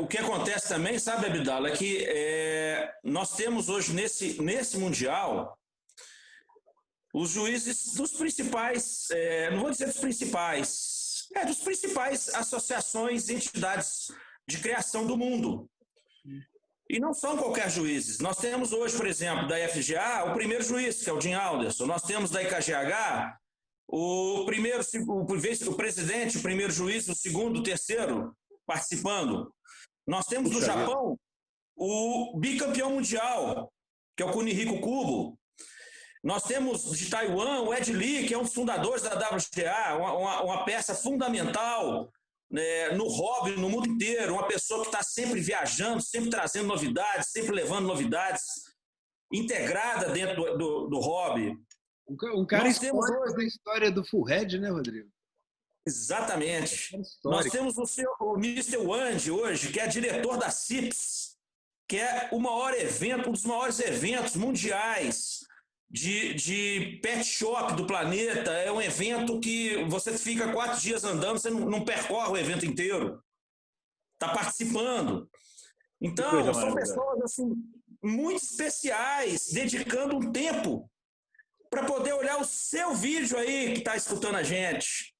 O que acontece também, sabe, Abdala, é que nós temos hoje nesse Mundial os juízes dos principais, não vou dizer dos principais associações e entidades de criação do mundo. E não são qualquer juízes. Nós temos hoje, por exemplo, da FGA, o primeiro juiz, que é o Jim Alderson. Nós temos da IKGH o presidente, o primeiro juiz, o segundo, o terceiro participando. Nós temos do Japão o bicampeão mundial, que é o Kunihiko Kubo. Nós temos de Taiwan o Ed Lee, que é um dos fundadores da WGA, uma peça fundamental no hobby, no mundo inteiro, uma pessoa que está sempre viajando, sempre trazendo novidades, sempre levando novidades, integrada dentro do hobby. Um cara histórico da história do Full Head, né, Rodrigo? Exatamente. Nós temos o Mr. Wand hoje, que é diretor da CIPS, que é um dos maiores eventos mundiais de pet shop do planeta. É um evento que você fica 4 dias andando, você não percorre o evento inteiro. Está participando. Então, são pessoas assim, muito especiais, dedicando um tempo para poder olhar o seu vídeo aí que está escutando a gente.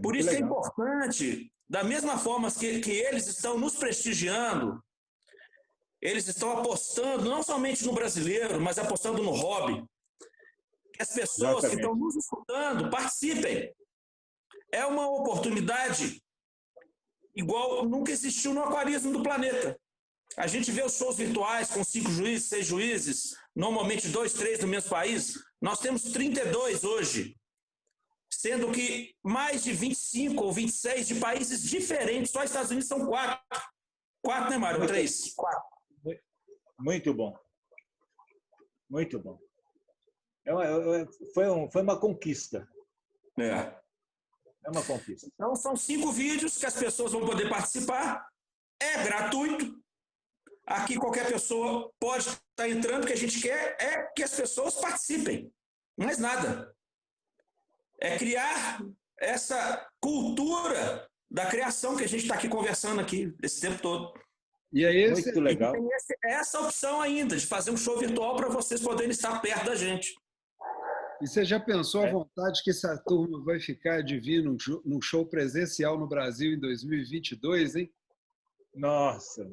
Por isso é importante, da mesma forma que eles estão nos prestigiando, eles estão apostando não somente no brasileiro, mas apostando no hobby. Que as pessoas que estão nos escutando participem. É uma oportunidade igual nunca existiu no aquarismo do planeta. A gente vê os shows virtuais com 5 juízes, 6 juízes, normalmente 2, 3 no mesmo país. Nós temos 32 hoje. sendo que mais de 25 ou 26 de países diferentes, só Estados Unidos são 4. 4, né, Mário? 3. 4. Muito bom. Muito bom. Foi uma conquista. É uma conquista. Então, são 5 vídeos que as pessoas vão poder participar. É gratuito. Aqui qualquer pessoa pode estar entrando. O que a gente quer é que as pessoas participem. Mais nada. É criar essa cultura da criação que a gente está aqui conversando aqui esse tempo todo. E aí, muito legal. Tem essa opção ainda de fazer um show virtual para vocês poderem estar perto da gente. E você já pensou à vontade que essa turma vai ficar de vir num show presencial no Brasil em 2022, hein? Nossa,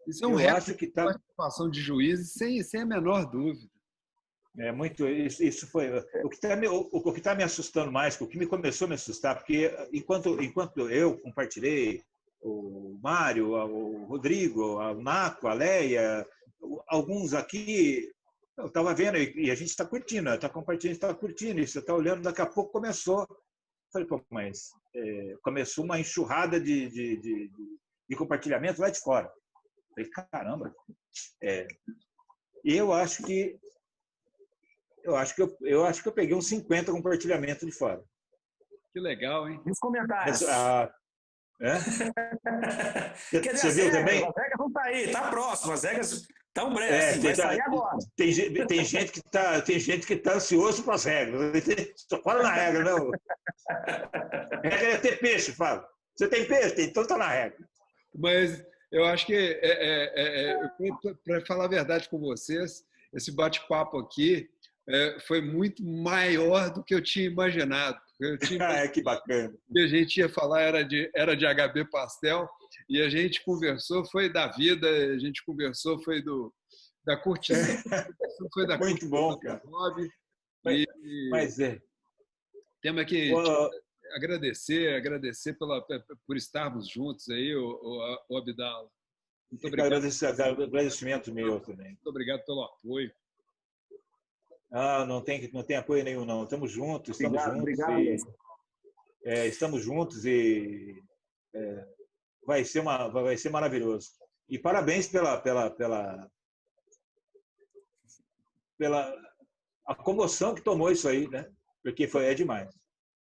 isso é um recorde de participação de juízes sem a menor dúvida. É muito isso foi o que está me assustando mais, o que me começou a me assustar, porque enquanto eu compartilhei o Mário, o Rodrigo, a Naco, a Leia, alguns aqui eu estava vendo e a gente está curtindo, está compartilhando, está curtindo isso, está olhando, daqui a pouco começou, falei, pô, mas começou uma enxurrada de compartilhamento lá de fora. Falei, caramba, eu acho que eu peguei uns 50 compartilhamentos de fora. Que legal, hein? Nos comentários. Você viu também? As regras vão estar aí, está próximo, as regras estão breves, vai sair agora. Tem gente que está ansioso para as regras. Só fala na regra, não. A regra é ter peixe, fala. Você tem peixe? Então está na regra. Mas eu acho que, para falar a verdade com vocês, esse bate-papo aqui foi muito maior do que eu tinha imaginado. Que bacana. O que a gente ia falar era de HB Pastel, e a gente conversou, foi da vida, a gente conversou, foi da curtição, foi da muito bom, cara. Hobby, mas temos que agradecer por estarmos juntos aí, o Abdala. Muito obrigado. Agradecimento meu também. Muito obrigado pelo apoio. Não tem apoio nenhum, não. Estamos juntos, estamos juntos e vai ser maravilhoso. E parabéns pela a comoção que tomou isso aí, né? Porque é demais.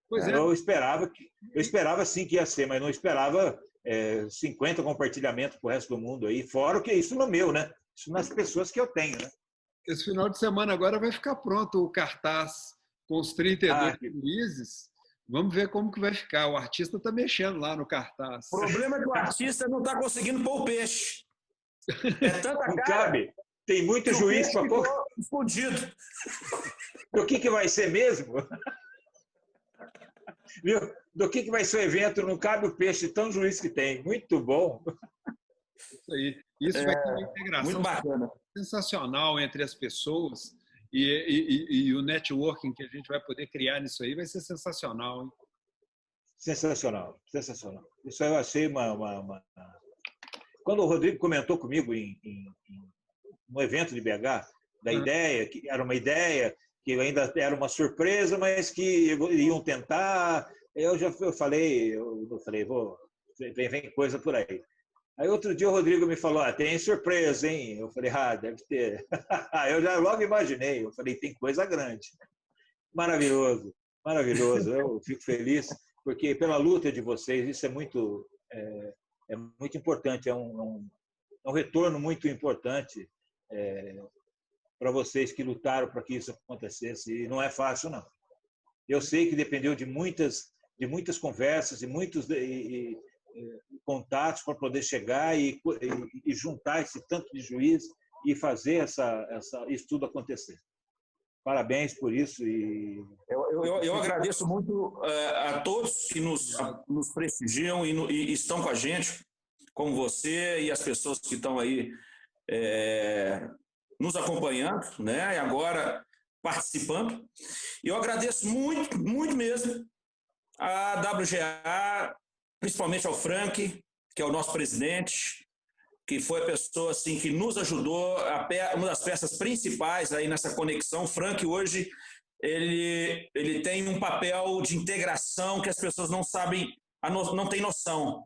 Pois eu esperava sim que ia ser, mas não esperava 50 compartilhamentos para o resto do mundo aí, fora o que é isso no meu, né? Isso nas pessoas que eu tenho, né? Esse final de semana agora vai ficar pronto o cartaz com os 32 juízes. Vamos ver como que vai ficar. O artista está mexendo lá no cartaz. O problema é que o artista não está conseguindo pôr o peixe. É tanta não cabe. Tem muito juiz para pôr. Explodido. O que vai ser mesmo? Viu? Do que vai ser o evento? Não cabe o peixe, tão juiz que tem. Muito bom. Isso aí. Isso vai ter uma integração muito bacana. Sensacional entre as pessoas e o networking que a gente vai poder criar nisso aí vai ser sensacional, hein? Sensacional, sensacional. Isso aí eu achei Quando o Rodrigo comentou comigo no evento de BH, da ideia, que era uma ideia, que ainda era uma surpresa, mas que iam tentar, eu falei, vem coisa por aí. Aí outro dia o Rodrigo me falou, tem surpresa, hein? Eu falei, deve ter. Eu já logo imaginei, eu falei, tem coisa grande. Maravilhoso, maravilhoso. Eu fico feliz, porque pela luta de vocês, isso é muito importante, é um retorno muito importante para vocês que lutaram para que isso acontecesse, e não é fácil, não. Eu sei que dependeu de muitas conversas e muitos contatos para poder chegar e juntar esse tanto de juiz e fazer isso tudo acontecer. Parabéns por isso. Eu agradeço muito a todos que nos prestigiam e estão com a gente, como você e as pessoas que estão aí nos acompanhando, né? E agora participando. E eu agradeço muito, muito mesmo a WGA, principalmente ao Frank, que é o nosso presidente, que foi a pessoa assim, que nos ajudou, uma das peças principais aí nessa conexão. O Frank hoje ele tem um papel de integração que as pessoas não sabem, não têm noção.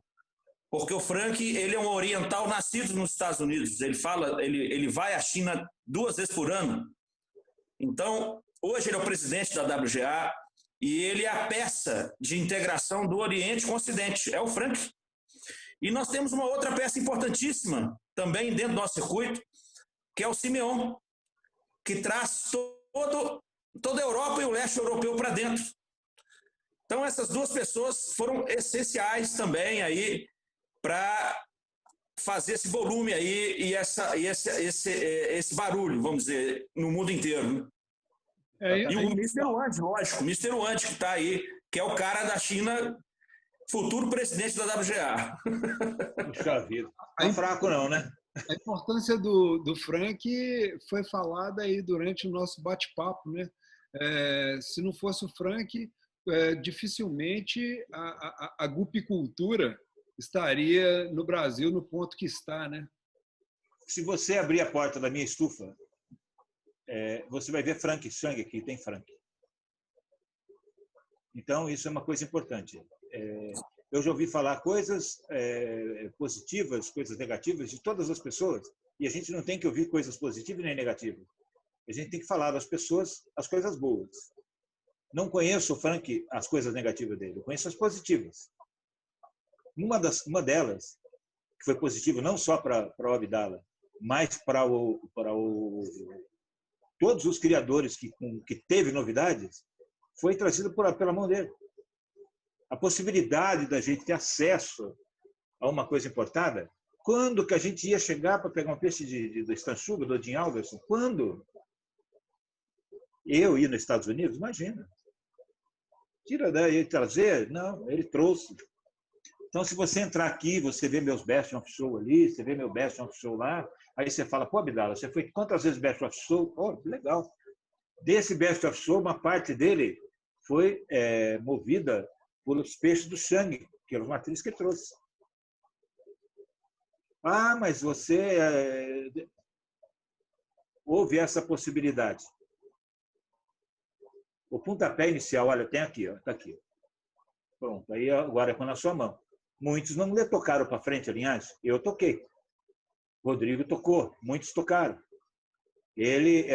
Porque o Frank, ele é um oriental nascido nos Estados Unidos. Ele vai à China 2 vezes por ano. Então, hoje ele é o presidente da WGA e ele é a peça de integração do Oriente com o Ocidente. É o Frank. E nós temos uma outra peça importantíssima também dentro do nosso circuito, que é o Simeon, que traz toda a Europa e o leste europeu para dentro. Então, essas duas pessoas foram essenciais também aí para fazer esse volume aí e esse barulho, vamos dizer, no mundo inteiro. E o Mr. Wang, lógico, o Mr. Wang que está aí, que é o cara da China, futuro presidente da WGA. Puxa vida. Não é fraco não, né? A importância do Frank foi falada aí durante o nosso bate-papo, né? Se não fosse o Frank, dificilmente a gupicultura estaria no Brasil no ponto que está, né? Se você abrir a porta da minha estufa, você vai ver Frank Chang aqui, tem Frank. Então, isso é uma coisa importante. Eu já ouvi falar coisas positivas, coisas negativas de todas as pessoas, e a gente não tem que ouvir coisas positivas nem negativas. A gente tem que falar das pessoas as coisas boas. Não conheço o Frank, as coisas negativas dele, eu conheço as positivas. Uma delas, que foi positiva não só para o Abdala, mas para todos os criadores que teve novidades, foi trazida pela mão dele. A possibilidade da gente ter acesso a uma coisa importada, quando que a gente ia chegar para pegar um peixe do Stansuga, do Odin Alderson? Quando? Eu ia nos Estados Unidos? Imagina. Tira daí, trazer? Não, ele trouxe. Então, se você entrar aqui, você vê meus best of show ali, você vê meu best of show lá, aí você fala, pô, Abdala, você foi quantas vezes best of show? Oh, legal. Desse best of show, uma parte dele foi movida pelos peixes do Chang, que eram as matrizes que ele trouxe. Ah, mas você... houve essa possibilidade. O pontapé inicial, olha, tem aqui, está aqui. Pronto, aí agora é com na sua mão. Muitos não lhe tocaram para frente a linhagem, eu toquei. Rodrigo tocou, muitos tocaram. Ele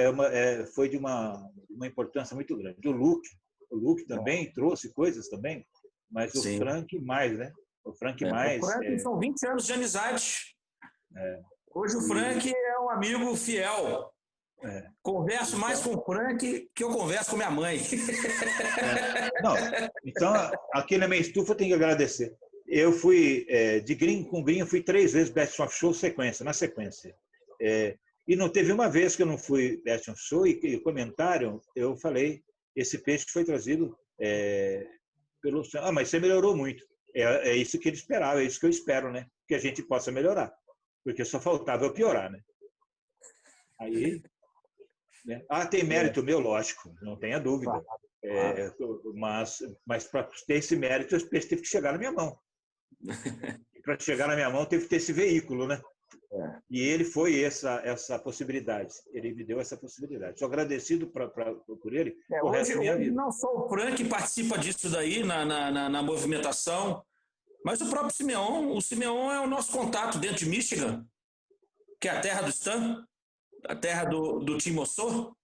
foi de uma importância muito grande. O Luke também trouxe coisas também, mas o Sim. Frank mais, né? O Frank mais... O Frank são 20 anos de amizade. Hoje o Frank é um amigo fiel. Converso mais com o Frank que eu converso com minha mãe. Não, então, aqui na minha estufa tem que agradecer. Eu fui de gringo com gringo, fui 3 vezes Best of Show na sequência. E não teve uma vez que eu não fui Best of Show e comentário, eu falei, esse peixe foi trazido pelo... Ah, mas você melhorou muito. É isso que ele esperava, é isso que eu espero, né? Que a gente possa melhorar. Porque só faltava eu piorar, né? Aí... Ah, tem mérito meu, lógico, não tenha dúvida. Mas para ter esse mérito, o peixe teve que chegar na minha mão. Para chegar na minha mão, teve que ter esse veículo, né? E ele foi essa possibilidade. Ele me deu essa possibilidade. Sou agradecido por ele o resto da minha vida. Não só o Frank participa disso daí, na movimentação, mas o próprio Simeon. O Simeon é o nosso contato dentro de Michigan, que é a terra do Stan, a terra do Tim Mossor.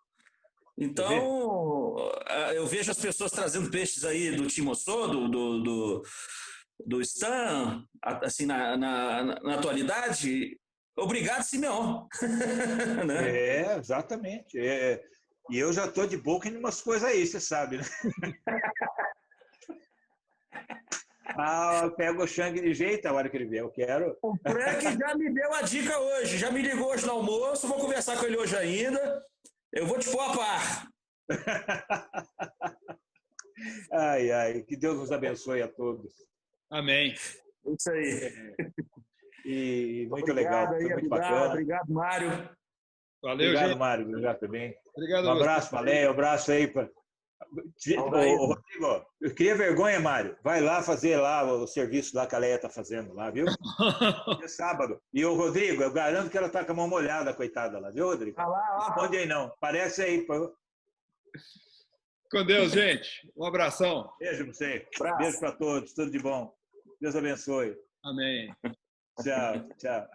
Então, eu vejo as pessoas trazendo peixes aí do Tim Mossor, do Stan, assim, na atualidade. Obrigado, Simeon. Né? Exatamente. E eu já estou de boca em umas coisas aí, você sabe, né? Eu pego o Chang de jeito a hora que ele vier, eu quero. O Frank já me deu a dica hoje, já me ligou hoje no almoço, vou conversar com ele hoje ainda. Eu vou te pôr a par. Ai, que Deus nos abençoe a todos. Amém. Isso aí. E muito legal, foi muito bacana. Obrigado, Mário. Valeu, obrigado, gente. Mário. Obrigado também. Obrigado um abraço, Valé, um abraço aí. Rodrigo, eu queria vergonha, Mário. Vai lá fazer lá o serviço lá que a Leia está fazendo lá, viu? É sábado. E o Rodrigo, eu garanto que ela está com a mão molhada, coitada lá, viu, Rodrigo? Lá. Responde aí não. Parece aí. Com Deus, gente. Um abração. Beijo para você. Beijo para todos. Tudo de bom. Deus abençoe. Amém. Tchau, tchau.